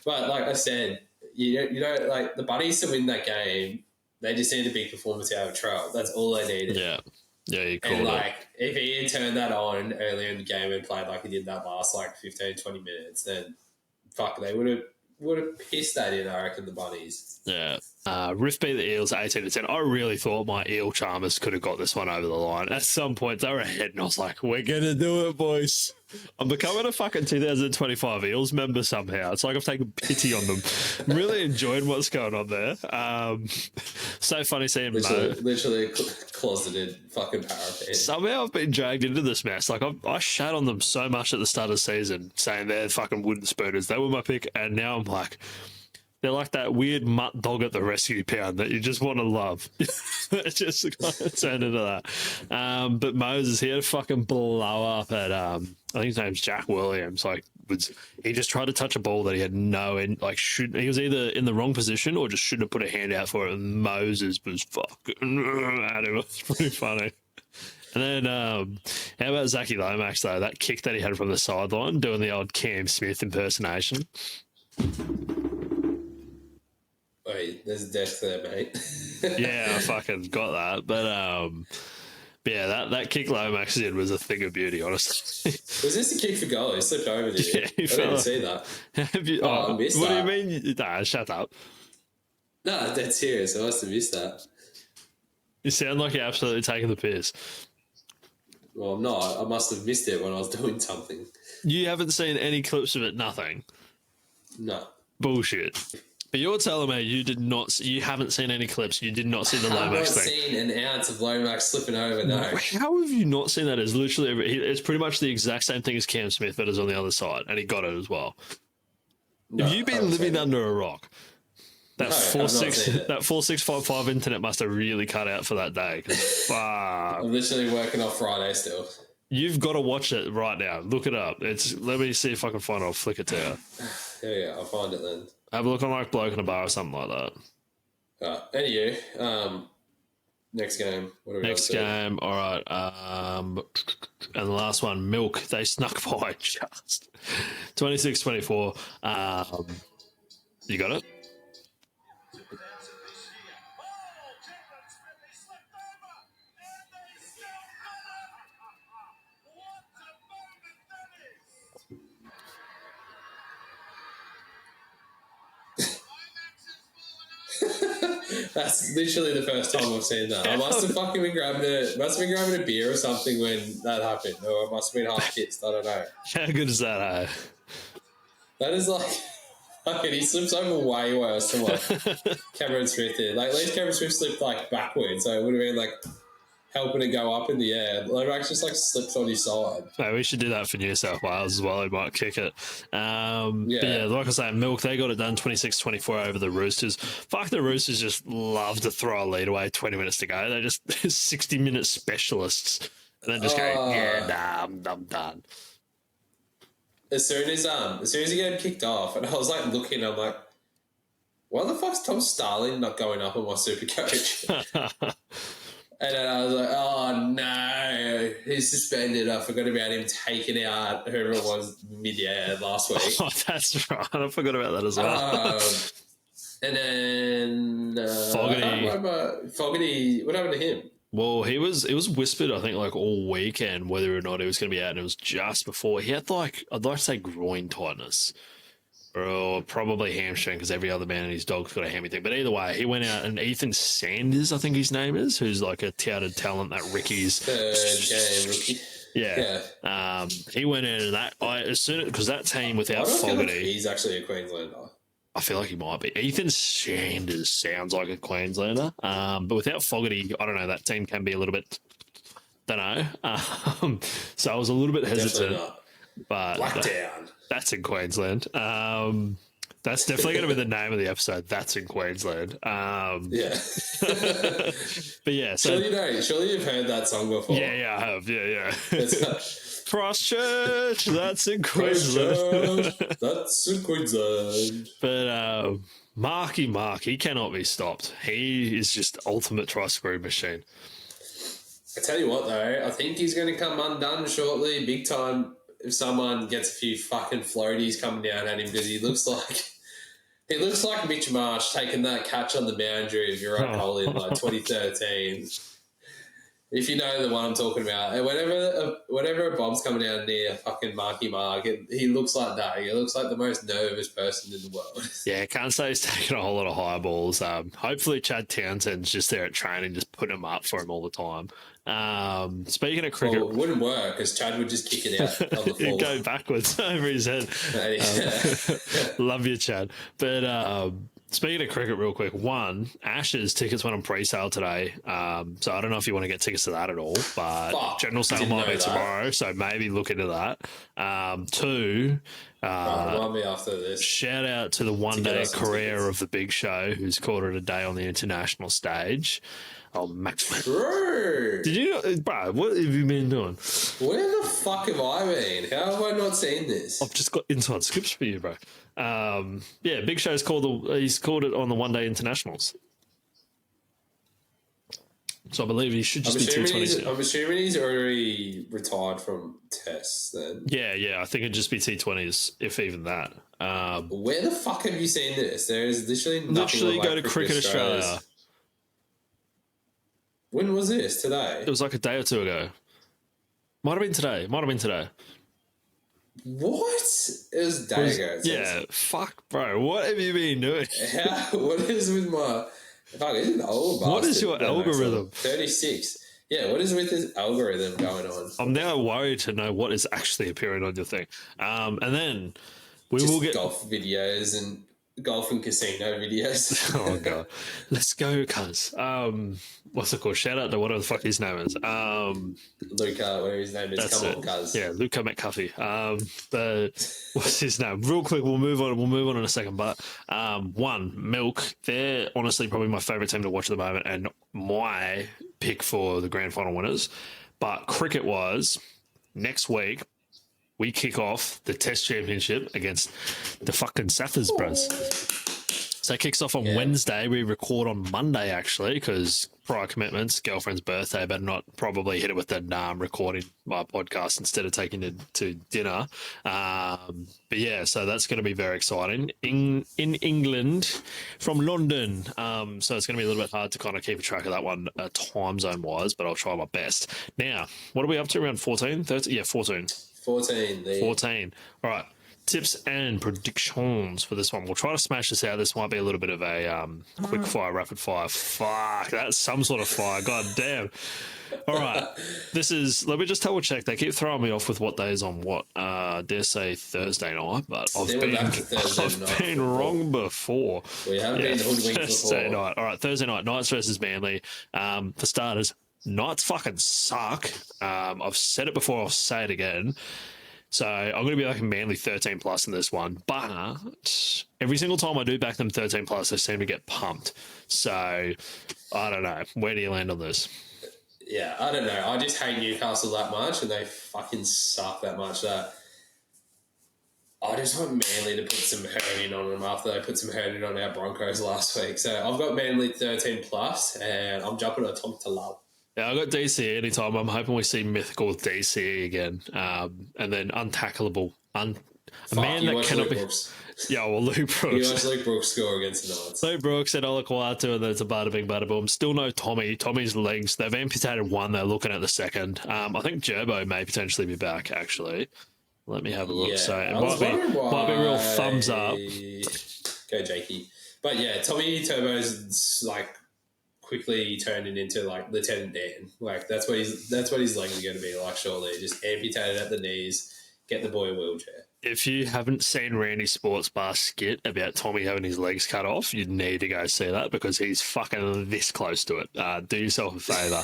But like I said, you know, like the Bunnies to win that game, they just need a big performance out of Terrell. That's all they needed. Yeah, you called and it. like if he had turned that on earlier in the game and played like he did that last like 15, 20 minutes, then fuck, they would have pissed that in, I reckon, the Bunnies. Yeah. Riff beat the Eels 18-10. I really thought my Eel Charmers could have got this one over the line. At some point, they were ahead, and I was like, we're going to do it, boys. I'm becoming a fucking 2025 Eels member somehow. It's like I've taken pity on them. Really enjoyed what's going on there. So funny seeing literally closeted fucking parapet. Somehow I've been dragged into this mess. Like I shat on them so much at the start of the season, saying they're fucking wooden spooners. They were my pick, and now I'm like, they're like that weird mutt dog at the rescue pound that you just want to love. It just kind of turned into that. But Moses, he had to fucking blow up at, I think his name's Jack Williams. Like, he just tried to touch a ball that he had he was either in the wrong position or just shouldn't have put a hand out for it. And Moses was fucking at him. It was pretty funny. And then, how about Zachy Lomax, though? That kick that he had from the sideline, doing the old Cam Smith impersonation. Wait, there's a death there, mate. Yeah, I fucking got that. But yeah, that kick Lomax did was a thing of beauty, honestly. Was this a kick for goal? He slipped over, did he? Yeah, I didn't see that. I missed that. What do you mean? Nah, shut up. No, that's serious. I must have missed that. You sound like you're absolutely taking the piss. Well, I'm not. I must have missed it when I was doing something. You haven't seen any clips of it? Nothing? No. Bullshit. But you're telling me you haven't seen any clips, you did not see the Lomax thing. I've not seen an ounce of Lomax slipping over, no. How have you not seen that? It's pretty much the exact same thing as Cam Smith, but it's on the other side, and he got it as well. No, have you been living under a rock? That 4655 internet must have really cut out for that day. I'm literally working on Friday still. You've got to watch it right now. Look it up. Let me see if I can find it. I'll flick it to you. There you go. I'll find it then. Have a look on like Bloke in a Bar or something like that. Anyway, next game. What are we next game, all right. And the last one, Milk. They snuck by just 26-24. You got it? That's literally the first time I've seen that. I must have fucking been grabbing a beer or something when that happened, or I must have been half pissed. I don't know. How good is that? That is like Fucking, he slips over way worse than like Cameron Smith did. Like, at least Cameron Smith slipped like backwards, so it would have been like helping to go up in the air. Lomax just like slips on his side. No, we should do that for New South Wales as well. He might kick it. But yeah, like I say, Milk, they got it done 26-24 over the Roosters. Fuck, the Roosters just love to throw a lead away 20 minutes to go. They're just 60-minute specialists. And then just go, I'm done. As soon as he got kicked off, and I was like looking, I'm like, why the fuck's Tom Starling not going up on my super coach? And then I was like, oh no, he's suspended. I forgot about him taking out whoever it was mid-air last week. Oh, that's right. I forgot about that as well. And then Fogarty, what happened to him? Well, it was whispered, I think, like all weekend whether or not he was going to be out, and it was just before. He had like, I'd like to say groin tightness. Or probably hamstring, because every other man and his dog's got a hammy thing. But either way, he went out, and Ethan Sanders, I think his name is, who's like a touted talent that Ricky's third game rookie. Yeah. He went in, and that as soon because that team without Fogarty, he's actually a Queenslander. I feel like he might be. Ethan Sanders sounds like a Queenslander, but without Fogarty, I don't know. That team can be a little bit, don't know. So I was a little bit hesitant. But Blackdown. That's in Queensland. That's definitely going to be the name of the episode. That's in Queensland. Yeah. But yeah. So, surely you've heard that song before. Yeah, I have. Yeah. Christchurch. That's in Queensland. That's in Queensland. But Mark, he cannot be stopped. He is just ultimate try screw machine. I tell you what, though, I think he's going to come undone shortly, big time. If someone gets a few fucking floaties coming down at him, because he looks like Mitch Marsh taking that catch on the boundary of your own hole in like 2013. If you know the one I'm talking about, and whenever a bomb's coming down near fucking Marky Mark, he looks like that. He looks like the most nervous person in the world. Yeah, can't say he's taking a whole lot of high balls. Hopefully Chad Townsend's just there at training, just putting him up for him all the time. Speaking of cricket, well, it wouldn't work because Chad would just kick it out on the floor. He'd go backwards over his head. Love you, Chad. But speaking of cricket, real quick, Ashes tickets went on pre-sale today. So I don't know if you want to get tickets to that at all, but general sale might be tomorrow. So maybe look into that. Two. Remind me after this. Shout out to the one-day career of the Big Show, who's called it a day on the international stage. Oh, Max. True. Did you know, bro? What have you been doing? Where the fuck have I been? How have I not seen this? I've just got inside scripts for you, bro. Yeah, Big Show's he's called it on the one-day internationals. So I believe he should just be 220s. I'm assuming he's already retired from tests then. Yeah. I think it'd just be T20s, if even that. Where the fuck have you seen this? There is literally nothing. Literally go to Cricket Australia. When was this? Today? It was like a day or two ago. Might have been today. What? It was a day ago. Yeah, fuck, bro. What have you been doing? What is with my... Fuck, it's an old bastard. What is your algorithm? 36. Yeah, what is with this algorithm going on? I'm now worried to know what is actually appearing on your thing. And then we will get... golf videos and golf and casino videos. Oh, God. Let's go, cuz. What's it called? Shout out to whatever the fuck his name is. Luca, whatever his name is. Come on, cuz. Yeah, Luca McCuffey. But what's his name? Real quick, we'll move on in a second. But Milk, they're honestly probably my favourite team to watch at the moment and my pick for the grand final winners. But cricket-wise, next week, we kick off the Test Championship against the fucking Saffers bros. So it kicks off on Wednesday. We record on Monday, actually, because prior commitments, girlfriend's birthday, better not probably hit it with the recording my podcast instead of taking it to dinner. But yeah, so that's going to be very exciting. In England from London. So it's going to be a little bit hard to kind of keep a track of that one time zone-wise, but I'll try my best. Now, what are we up to? Around 14? 13? Yeah, 14. 14. 14. All right. tips and predictions for this one. We'll try to smash this out. This might be a little bit of a quick fire, rapid fire. Fuck, that's some sort of fire. God damn. All right. This is, let me just double check. They keep throwing me off with what days on what. Dare say Thursday night, but I've been wrong before. We haven't been hoodwinked Thursday before. night. All right, Thursday night. Knights versus Manly. For starters, Knights fucking suck. I've said it before, I'll say it again. So I'm going to be like a Manly 13 plus in this one. But every single time I do back them 13 plus, they seem to get pumped. So I don't know. Where do you land on this? Yeah, I don't know. I just hate Newcastle that much, and they fucking suck that much that I just want Manly to put some hurting on them after they put some hurting on our Broncos last week. So I've got Manly 13 plus, and I'm jumping on Tom to love. Yeah, I got DC anytime. I'm hoping we see mythical DC again, and then untackleable. A man that cannot be. Brooks. Yeah, well, Luke Brooks. You watched Luke Brooks score against the Knights. Luke Brooks and Olakwatu, and then it's a bada bing, bada boom. Still no Tommy. Tommy's legs. They've amputated one. They're looking at the second. I think Gerbo may potentially be back, actually. Let me have a look. Yeah, So it might be real thumbs up. Go, Jakey. But yeah, Tommy Turbo's like quickly turning into like Lieutenant Dan. Like that's what his legs are going to be like. Surely, just amputated at the knees. Get the boy a wheelchair. If you haven't seen Randy Sports Bar skit about Tommy having his legs cut off, you need to go see that because he's fucking this close to it. Do yourself a favour.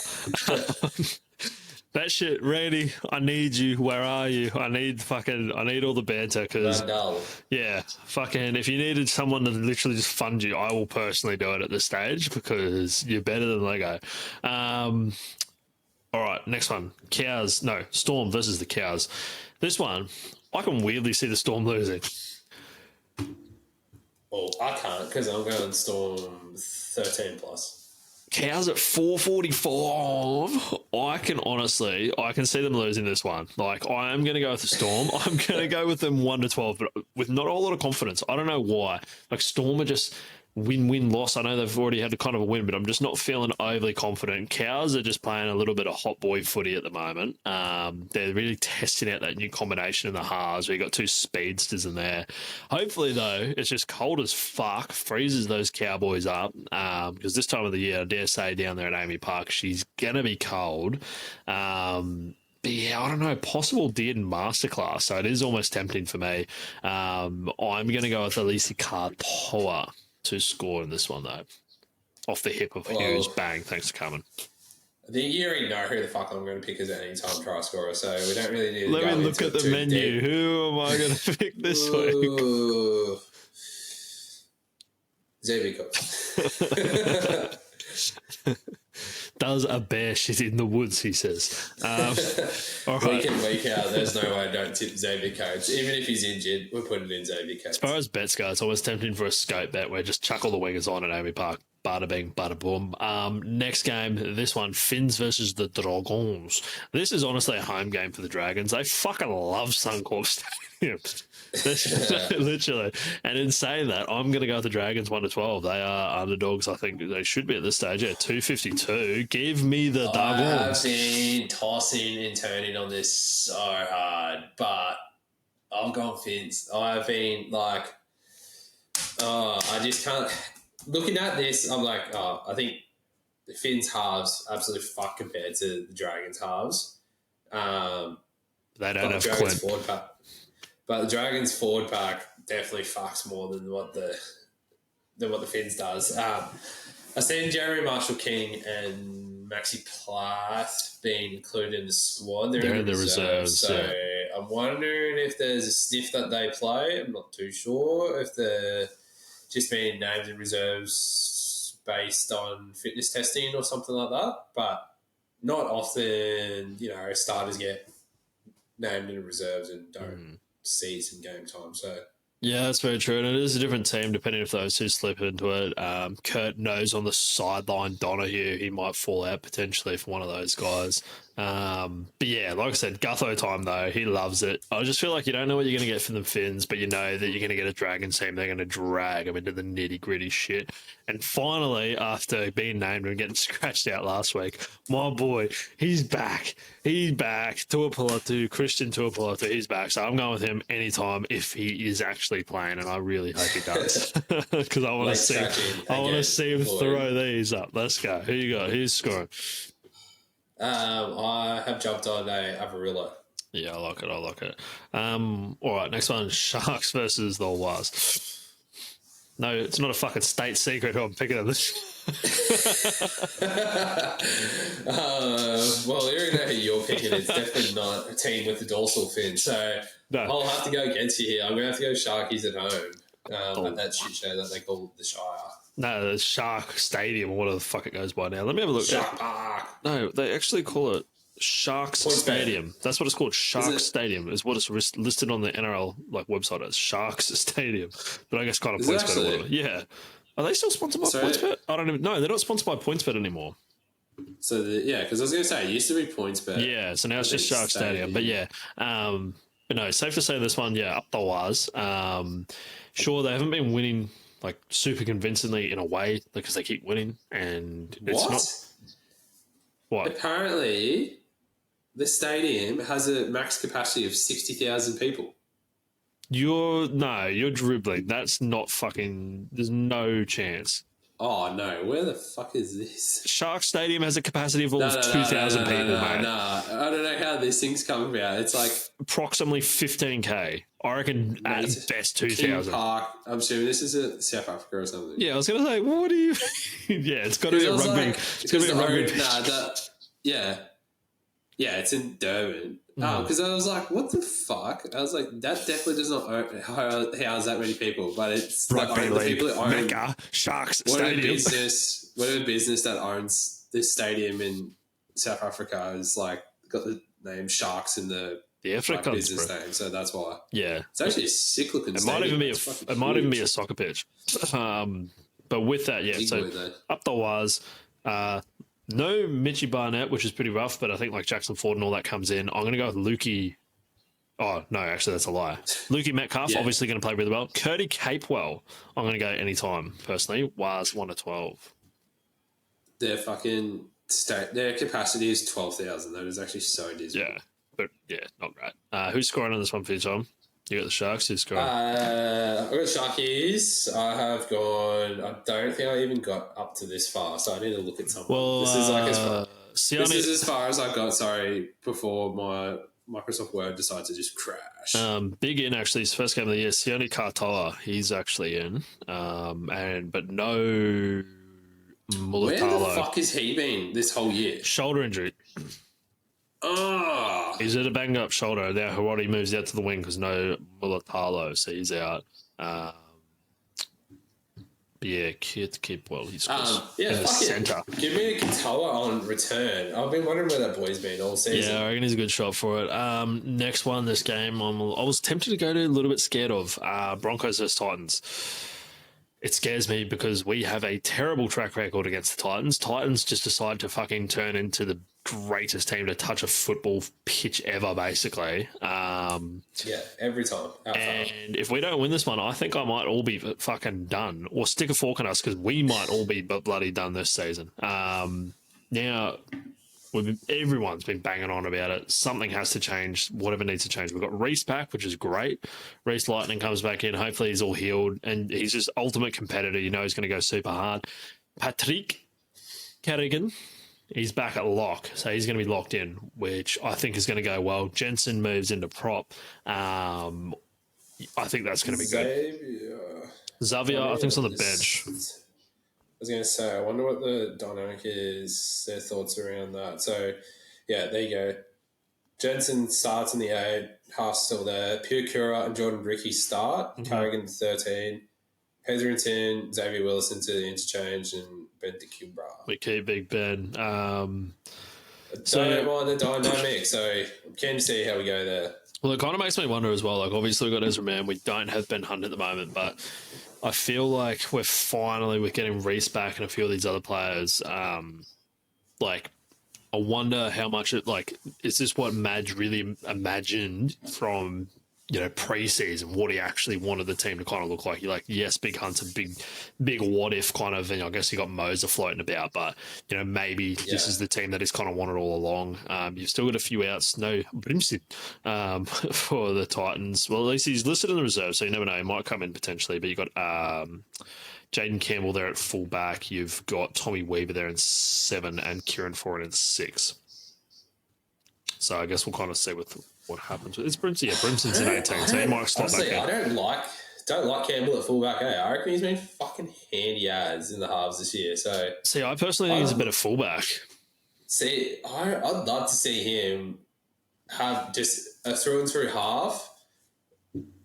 That shit, Randy, I need you. Where are you? I need all the banter because, yeah, fucking, if you needed someone to literally just fund you, I will personally do it at this stage because you're better than Lego. All right, next one. Storm versus the Cows. This one, I can weirdly see the Storm losing. Well, I can't because I'm going Storm 13 plus. Cows at 445. I can see them losing this one. Like, I am going to go with the Storm. I'm going to go with them 1-12, but with not a lot of confidence. I don't know why. Like, Storm are just win-win-loss. I know they've already had kind of a win, but I'm just not feeling overly confident. Cows are just playing a little bit of hot boy footy at the moment. They're really testing out that new combination in the halves. We've got two speedsters in there. Hopefully, though, it's just cold as fuck, freezes those Cowboys up, because this time of the year, I dare say, down there at Amy Park, she's going to be cold. But yeah, I don't know, possible Dearden masterclass, so it is almost tempting for me. I'm going to go with Elise Katoa to score in this one, though. Off the hip of Hughes. Bang, thanks for coming. I think you already know who the fuck I'm going to pick as an anytime try scorer, so we don't really need to Let me look at the menu. Deep. Who am I going to pick this week? Xavier Does a bear shit in the woods, he says. All right. Week in, week out, there's no way I don't tip Xavier Coates. Even if he's injured, we're putting in Xavier Coates. As far as bets go, it's always tempting for a scope bet where just chuck all the wingers on at Amy Park. Bada bing, bada boom. Next game, this one, Phins versus the Dragons. This is honestly a home game for the Dragons. They fucking love Suncorp Stadium. Literally. And in saying that, I'm going to go with the Dragons 1-12. They are underdogs. I think they should be at this stage. Yeah, 252. Give me the Dragons. I've been tossing and turning on this so hard, but I've gone Phins. I've been like, I just can't. Looking at this, I'm like, I think the Phins halves absolutely fuck compared to the Dragons halves. They don't have Dragons forward pack. But the Dragons forward pack definitely fucks more than what the Phins does. I've seen Jeremy Marshall-King and Maxi Plath being included in the squad. They're in the reserves. So yeah. I'm wondering if there's a sniff that they play. I'm not too sure if they're just being named in reserves based on fitness testing or something like that. But not often, starters get named in reserves and don't see some game time. So yeah, that's very true. And it is a different team depending if those two slip into it. Kurt knows on the sideline Donahue, he might fall out potentially for one of those guys. But yeah, like I said, Gutho time though, he loves it. I just feel like you don't know what you're going to get from the Phins, but you know that you're going to get a Dragons team. They're going to drag them into the nitty gritty shit. And finally, after being named and getting scratched out last week, my boy, he's back. He's back. Christian Tuapolatu, he's back. So I'm going with him anytime if he is actually playing, and I really hope he does because I want to see him throw these up. Let's go. Who you got? Who's scoring? I have jumped on a Avarillo. Yeah, I like it. All right, next one, Sharks versus the Waz. No, it's not a fucking state secret who I'm picking up this. Well, you already know who you're picking. It's definitely not a team with the dorsal fin. So no. I'll have to go against you here. I'm going to have to go Sharkies at home at that shit show that they call the Shire. No, the Shark Stadium, or whatever the fuck it goes by now. Let me have a look. Shark Park. No, they actually call it Sharks Stadium. That's what it's called. Sharks Stadium is what it's listed on the NRL website as Sharks Stadium. But I guess kind of PointsBet or whatever. Yeah. Are they still sponsored by PointsBet? I don't even know. They're not sponsored by PointsBet anymore. So because I was going to say it used to be PointsBet. Yeah. So now it's just Sharks Stadium. But yeah. But no, safe to say this one. Yeah, up the Waz. Sure, they haven't been winning super convincingly in a way because they keep winning, and it's not. What? Apparently, the stadium has a max capacity of 60,000 people. You're dribbling. That's not fucking. There's no chance. Oh no! Where the fuck is this? Shark Stadium has a capacity of 2,000 people, mate. Nah, I don't know how these things come about. It's like approximately 15k. I reckon at best 2,000. Park. I'm assuming this is a South Africa or something. Yeah, I was gonna say, what do you? Yeah, it's got to be a rugby. It's got to be a rugby. Yeah, it's in Durban. Because I was like, what the fuck? I was like, that definitely does not house that many people, but it's rugby the people that own Mecca Sharks Stadium. Whatever business that owns this stadium in South Africa is got the name Sharks in the Afrikaans business name, so that's why. Yeah, it's actually a cyclical. It might even be a soccer pitch. But with that, yeah. So up the Waz. No Mitchie Barnett, which is pretty rough, but I think Jackson Ford and all that comes in. I'm going to go with Lukey. Oh, no, actually, that's a lie. Lukey Metcalf, obviously going to play really well. Curdy Capewell, I'm going to go anytime, personally. Waz 1-12. Their fucking their capacity is 12,000. That is actually so dismal. Yeah, but yeah, not great. Who's scoring on this one for you, Tom? You got the Sharks. Who's scoring? I've got Sharkies. I have gone. I don't think I even got up to this far, so I need to look at something. Well, this is as far as I got. Sorry, before my Microsoft Word decided to just crash. Big in actually. His first game of the year. Sione Katoa. He's actually in. But no Mulatalo. Where the fuck has he been this whole year? Shoulder injury. Oh, he's at a banged up shoulder. Now Harodi moves out to the wing because no Mulatalo, so he's out. Keep well. He's in the centre. Give me a Katoa on return. I've been wondering where that boy's been all season. Yeah, I reckon he's a good shot for it. Next one, this game, I was tempted to go to a little bit scared of Broncos versus Titans. It scares me because we have a terrible track record against the Titans. Titans just decide to fucking turn into the greatest team to touch a football pitch ever, basically. Every time. And if we don't win this one, I think I might all be fucking done. Or stick a fork in us because we might all be bloody done this season. Now, everyone's been banging on about it. Something has to change, whatever needs to change. We've got Reece back, which is great. Reece Lightning comes back in. Hopefully he's all healed. And he's just ultimate competitor. You know he's going to go super hard. Patrick Carrigan, he's back at lock. So he's going to be locked in, which I think is going to go well. Jensen moves into prop. I think that's going to be good. Xavier, I think, is on the bench. I was going to say, I wonder what the dynamic is, their thoughts around that. So, yeah, there you go. Jensen starts in the 8, half's still there. Pure Cura and Jordan Bricky start. Mm-hmm. Carrigan 13. Hetherington, Xavier Willis into the interchange, and Ben DeCubra. We keep Big Ben. Don't mind the dynamic, so I'm keen to see how we go there. Well, it kind of makes me wonder as well. Obviously, we've got Ezra Mann. We don't have Ben Hunt at the moment, but I feel like we're getting Reece back and a few of these other players, I wonder how much it is this what Madge really imagined from preseason, what he actually wanted the team to kind of look like. Yes, Big Hunt's a big what if kind of, and I guess you got Moser floating about, but maybe this is the team that he's kind of wanted all along. You've still got a few outs, no Brimstead for the Titans. Well, at least he's listed in the reserve, so you never know, he might come in potentially. But you got Jaden Campbell there at fullback. You've got Tommy Weaver there in 7 and Kieran Foran in 6. So I guess we'll kind of see with what happens. It's Brimson. Yeah, Brimson's in 18, so he might slot back in. I don't like Campbell at fullback. I reckon he's been fucking handy ads in the halves this year. So see, I personally think he's a better fullback. See, I'd love to see him have just a through and through half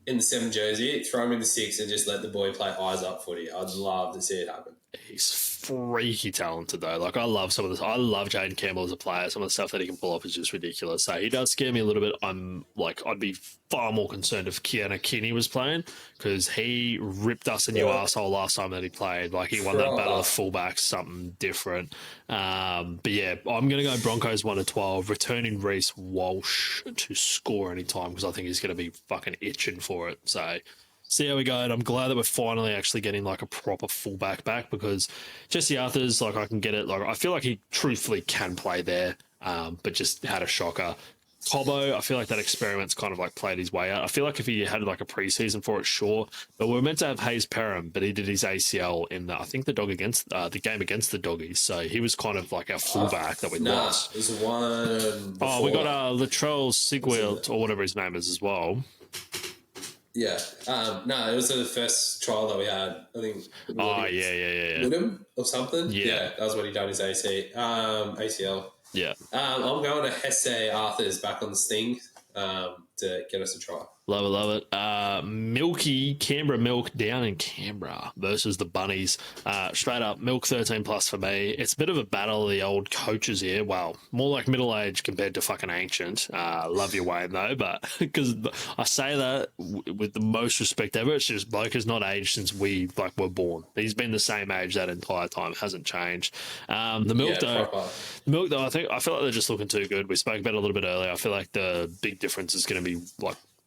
in the 7 jersey, throw him in the 6 and just let the boy play eyes up footy. I'd love to see it happen. He's freaky talented though. I love some of this. I love Jaden Campbell as a player. Some of the stuff that he can pull off is just ridiculous. So he does scare me a little bit. I'd be far more concerned if Keanu Kinney was playing, because he ripped us a new arsehole last time that he played. He won that battle of fullbacks, something different. But yeah, I'm going to go Broncos 1-12, returning Reece Walsh to score anytime, because I think he's going to be fucking itching for it. So see how we go. And I'm glad that we're finally actually getting a proper fullback back, because Jesse Arthur's I can get it. I feel like he truthfully can play there, but just had a shocker. Cobbo, I feel like that experiment's kind of played his way out. I feel like if he had a preseason for it, sure. But we were meant to have Hayes Perham, but he did his ACL in I think the game against the Doggies. So he was kind of our fullback that we lost. There's one. We got Latrell Sigwell or whatever his name is as well. Yeah. No, it was the first trial that we had. I think. Yeah. Woodham or something. Yeah, that was what he done his ACL. Yeah. I'm going to Hesse Arthur's back on the sting to get us a try. Love it. Milky Canberra Milk down in Canberra versus the Bunnies. Straight up, Milk 13 plus for me. It's a bit of a battle of the old coaches here. Well, more like middle age compared to fucking ancient. Love your Wayne though, but because I say that with the most respect ever, it's just bloke has not aged since we were born. He's been the same age that entire time. It hasn't changed. The Milk though, I feel like they're just looking too good. We spoke about it a little bit earlier. I feel like the big difference is going to be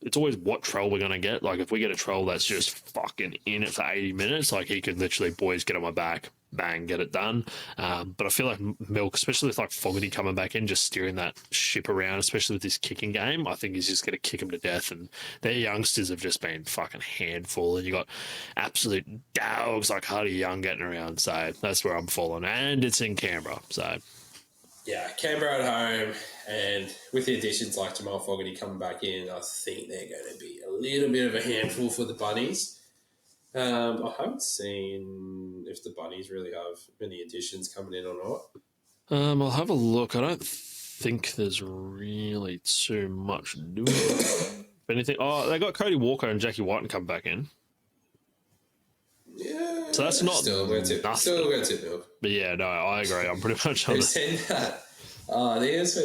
it's always what troll we're going to get. If we get a troll that's just fucking in it for 80 minutes, he could literally, boys, get on my back, bang, get it done. But I feel like Milk, especially with Fogarty coming back in, just steering that ship around, especially with his kicking game, I think he's just going to kick him to death. And their youngsters have just been fucking handful. And you got absolute dogs like Hardy Young getting around. So that's where I'm falling. And it's in Canberra. So yeah, Canberra at home, and with the additions like Jamal Fogarty coming back in, I think they're going to be a little bit of a handful for the Bunnies. I haven't seen if the Bunnies really have many additions coming in or not. I'll have a look. I don't think there's really too much new. If anything, they got Cody Walker and Jackie Whiten come back in. Yeah, so that's not still going to tip Milk. But yeah, no, I agree. I'm pretty much on said that. I think it was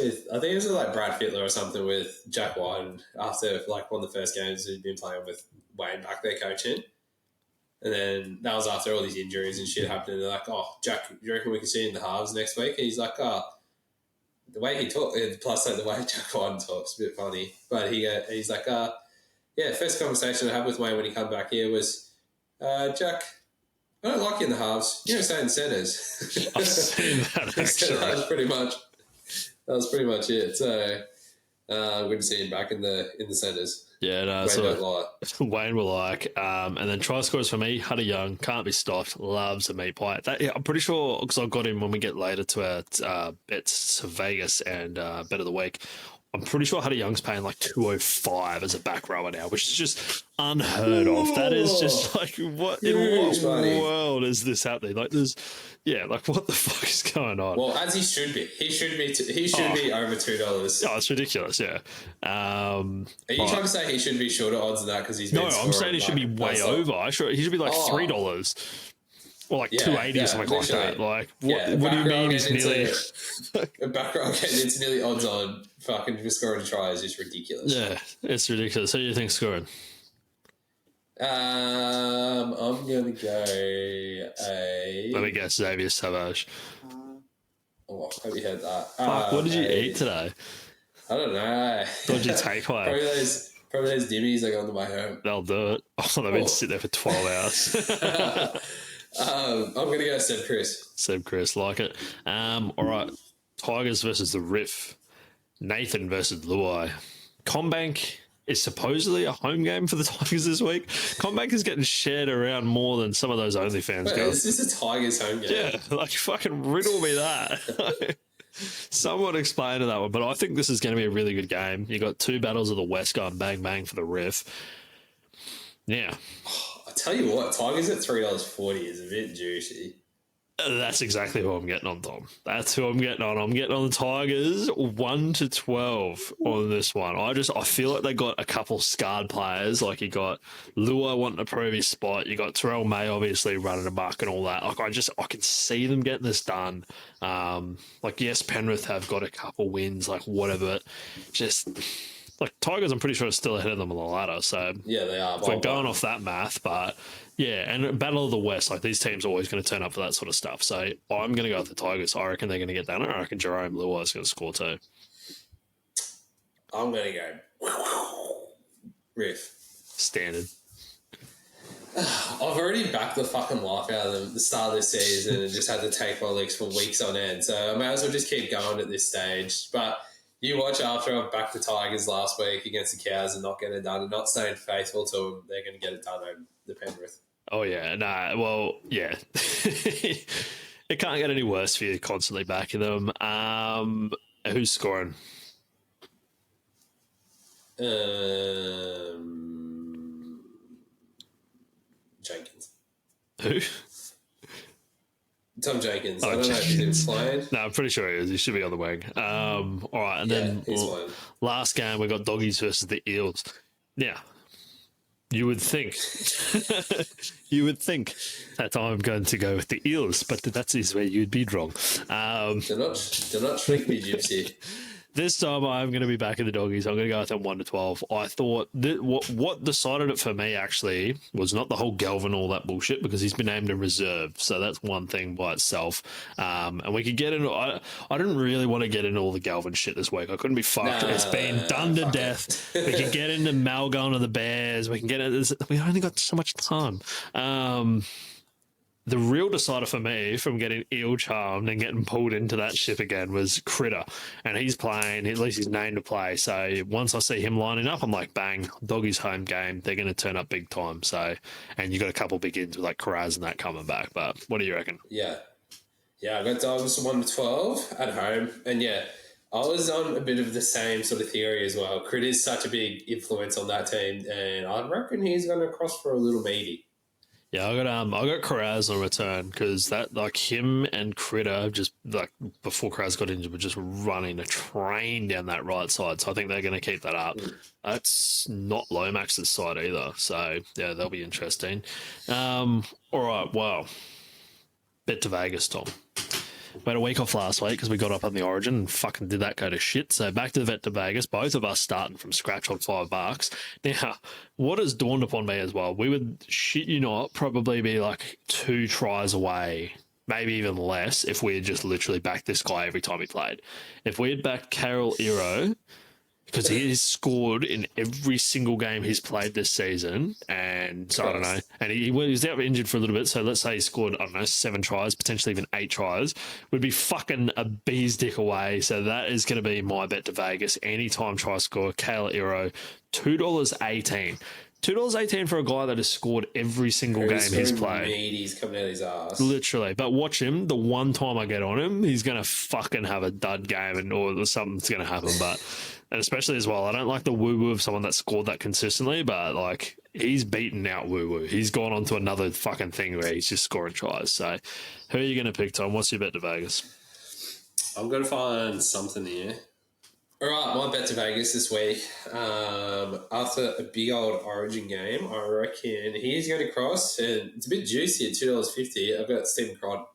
with Brad Fittler or something with Jack White after one of the first games he'd been playing with Wayne back there coaching, and then that was after all these injuries and shit happened. And they're like, "Oh, Jack, do you reckon we can see you in the halves next week?" And he's like, "Oh." The way he talks, plus the way Jack White talks, a bit funny. But he's like, yeah, first conversation I had with Wayne when he come back here was, Jack, I don't like you in the halves. You don't stay in the centres. I've seen that, actually. That was pretty much it. So I'm going to see him back in the centres. Yeah, no, Wayne don't lie. Wayne will like. And then try scores for me, Hunter Young, can't be stopped, loves a meat pie. I'm pretty sure, because I've got him when we get later to our bets to Vegas and bet of the week, I'm pretty sure Hunter Young's paying $205 as a back rower now, which is just unheard of. That is just what in what world is this happening? What the fuck is going on? Well, as he should be. He should be over $2. Oh, it's ridiculous, yeah. Are you trying to say he should be shorter odds than that because he's been I'm saying he should be way over. He should be $3. Or $2.80 or something like that. What do you mean he's nearly... A back row getting into nearly odds on fucking just scoring a try is just ridiculous. Yeah, it's ridiculous. Who do you think scoring? I'm going to go Let me guess, Xavier Savage. Oh, hope you heard that. Fuck, what did you eat today? I don't know. What did you take away? Probably those dimmies I got on the way home. They'll do it. Oh, they've been sitting there for 12 hours. I'm going to go Seb Chris. Seb Chris, like it. All right. Tigers versus the Riff. Nathan versus Luai. Combank is supposedly a home game for the Tigers this week. Combank is getting shared around more than some of those OnlyFans girls. Is this a Tigers home game? Yeah, like fucking riddle me that. Someone explain to that one, but I think this is going to be a really good game. You got two battles of the West going bang bang for the Riff. Yeah. I tell you what, Tigers at $3.40 is a bit juicy. That's exactly who I'm getting on, Tom. That's who I'm getting on. I'm getting on the Tigers 1-12 on this one. I feel like they got a couple scarred players. Like you got Lua wanting to prove his spot. You got Terrell May obviously running amok and all that. Like I can see them getting this done. Like yes, Penrith have got a couple wins, like whatever. Just like Tigers, I'm pretty sure are still ahead of them on the ladder. So yeah, they are. If we're going off that math, but. Yeah, and Battle of the West, like these teams are always going to turn up for that sort of stuff. So I'm going to go with the Tigers. I reckon they're going to get done. I reckon Jerome Luai is going to score too. I'm going to go Riff. Standard. I've already backed the fucking life out of them at the start of the season and just had to take my licks for weeks on end. So I may as well just keep going at this stage. But you watch after I've backed the Tigers last week against the Cows and not getting it done and not staying faithful to them, they're going to get it done over the Penrith. Oh, yeah. Nah, well, yeah. It can't get any worse for you constantly backing them. Who's scoring? Jenkins. Who? Tom Jenkins. I don't know if he's playing. No, I'm pretty sure he is. He should be on the wing. All right, and then last game we got Doggies versus the Eels. Now, you would think that I'm going to go with the Eels, but that is where you'd be wrong. Do not trick me, Gypsy. This time I'm going to be back in the Doggies. I'm going to go with them 1-12. I thought that what decided it for me actually was not the whole Galvin, all that bullshit, because he's been named a reserve. So that's one thing by itself. And we could get into. I didn't really want to get into all the Galvin shit this week. I couldn't be fucked. It's been done to death. We can get into Mal going to the Bears. We can get into this. We only got so much time. The real decider for me from getting eel charmed and getting pulled into that ship again was Critter. And he's playing, at least he's named to play. So once I see him lining up, I'm like, bang, Doggies home game. They're going to turn up big time. So, and you got a couple big ins with like Karaz and that coming back. But what do you reckon? Yeah, I got Dogs 1-12 at home. And yeah, I was on a bit of the same sort of theory as well. Critter's such a big influence on that team. And I reckon he's going to cross for a little meaty. Yeah, I got Karaz on return because that like him and Critter just like before Karaz got injured were just running a train down that right side. So I think they're going to keep that up. That's not Lomax's side either. So yeah, that'll be interesting. All right, well, bet to Vegas, Tom. We had a week off last week because we got up on the Origin and fucking did that go to shit. So back to the vet to Vegas, both of us starting from scratch on $5. Now, what has dawned upon me as well, we would, shit you not, probably be like 2 tries away, maybe even less, if we had just literally backed this guy every time he played. If we had backed Carol Iro, because he has scored in every single game he's played this season. And so, I don't know. And he was out injured for a little bit. So let's say he scored, I don't know, 7 tries, potentially even 8 tries. Would be fucking a bee's dick away. So that is going to be my bet to Vegas. Anytime try score, Kale Iro, $2.18. $2.18 for a guy that has scored every single game he's played. He's coming out of his ass. Literally. But watch him. The one time I get on him, he's going to fucking have a dud game or something's going to happen. And especially as well, I don't like the woo-woo of someone that scored that consistently, but like he's beaten out woo-woo. He's gone on to another fucking thing where he's just scoring tries. So who are you going to pick, Tom? What's your bet to Vegas? I'm going to find something here. All right, my bet to Vegas this week. After a big old Origin game, I reckon he's going to cross, and it's a bit juicy at $2.50. I've got Stephen Crichton.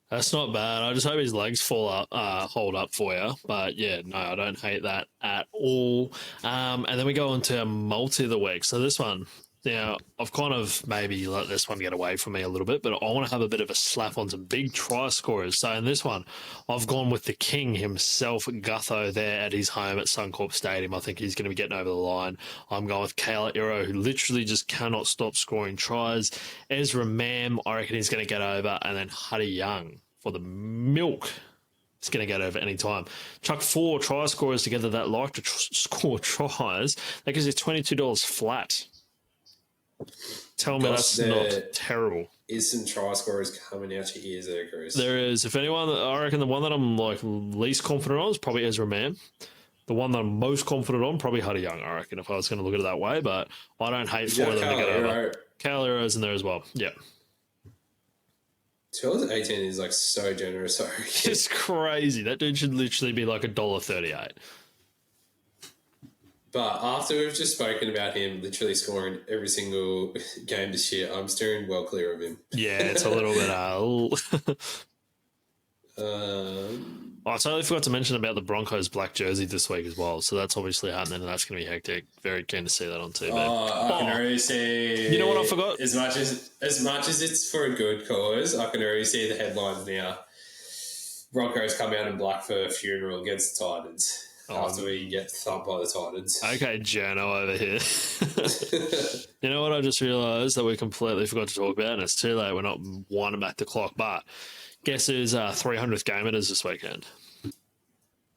That's not bad. I just hope his legs hold up for you. But yeah, no, I don't hate that at all. And then we go on to a multi of the week. So this one Now, I've kind of maybe let this one get away from me a little bit, but I want to have a bit of a slap on some big try scorers. So in this one, I've gone with the king himself, Gutho, there at his home at Suncorp Stadium. I think he's going to be getting over the line. I'm going with Kale Iro, who literally just cannot stop scoring tries. Ezra Mam, I reckon he's going to get over. And then Huddy Young for the milk. It's going to get over any time. Chuck 4 try scorers together that like to score tries. That gives you $22 flat. Tell me that's not terrible. Is some try scorers coming out your ears there, Chris? There is. If anyone, I reckon the one that I'm like least confident on is probably Ezra Mam. The one that I'm most confident on, probably Huddy Young, I reckon, if I was going to look at it that way. But I don't hate for them to get over. Caliro's in there as well. Yeah. 2018 is like so generous. Sorry. It's crazy. That dude should literally be like $1.38. But after we've just spoken about him literally scoring every single game this year, I'm steering well clear of him. Yeah, it's a little bit... I totally forgot to mention about the Broncos black jersey this week as well. So that's obviously happening and that's going to be hectic. Very keen to see that on TV. I can already see... You know what I forgot? As much as it's for a good cause, I can already see the headlines now. Broncos come out in black for a funeral against the Titans. After we get thumped by the Titans. Okay, Jono over here. You know what I just realised that we completely forgot to talk about, and it's too late. We're not winding back the clock, but guess whose 300th game it is this weekend?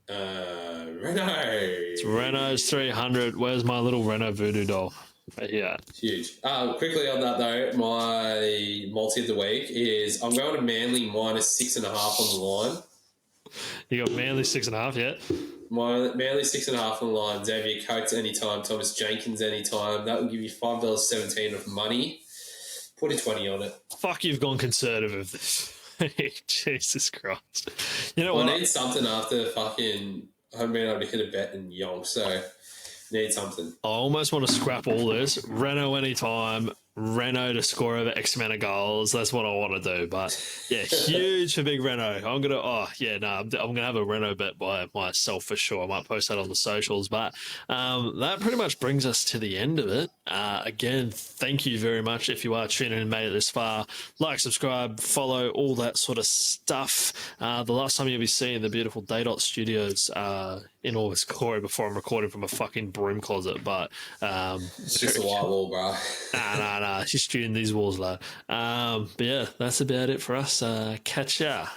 Reno. It's Reno's 300. Where's my little Reno voodoo doll? Right here. Huge. Quickly on that though, my multi of the week is I'm going to Manly minus 6.5 on the line. You got Manly 6.5, yeah? Manly 6.5 on the line. Xavier Coates anytime. Thomas Jenkins anytime. That will give you $5.17 of money. Put a 20 on it. Fuck, you've gone conservative this week. Jesus Christ. You know what? I need something after fucking... I haven't been able to hit a bet in Yonk, so need something. I almost want to scrap all this. Reno anytime. Reno to score over X amount of goals. That's what I want to do. But yeah, huge for big Reno. I'm gonna have a Reno bet by myself for sure. I might post that on the socials. But that pretty much brings us to the end of it. Again, thank you very much if you are tuning in and made it this far. Like, subscribe, follow, all that sort of stuff. The last time you'll be seeing the beautiful Daydot Studios in August Corey before I'm recording from a fucking broom closet. But it's just a white wall, bro. Nah. She's shooting these walls, lad. But yeah, that's about it for us. Catch ya.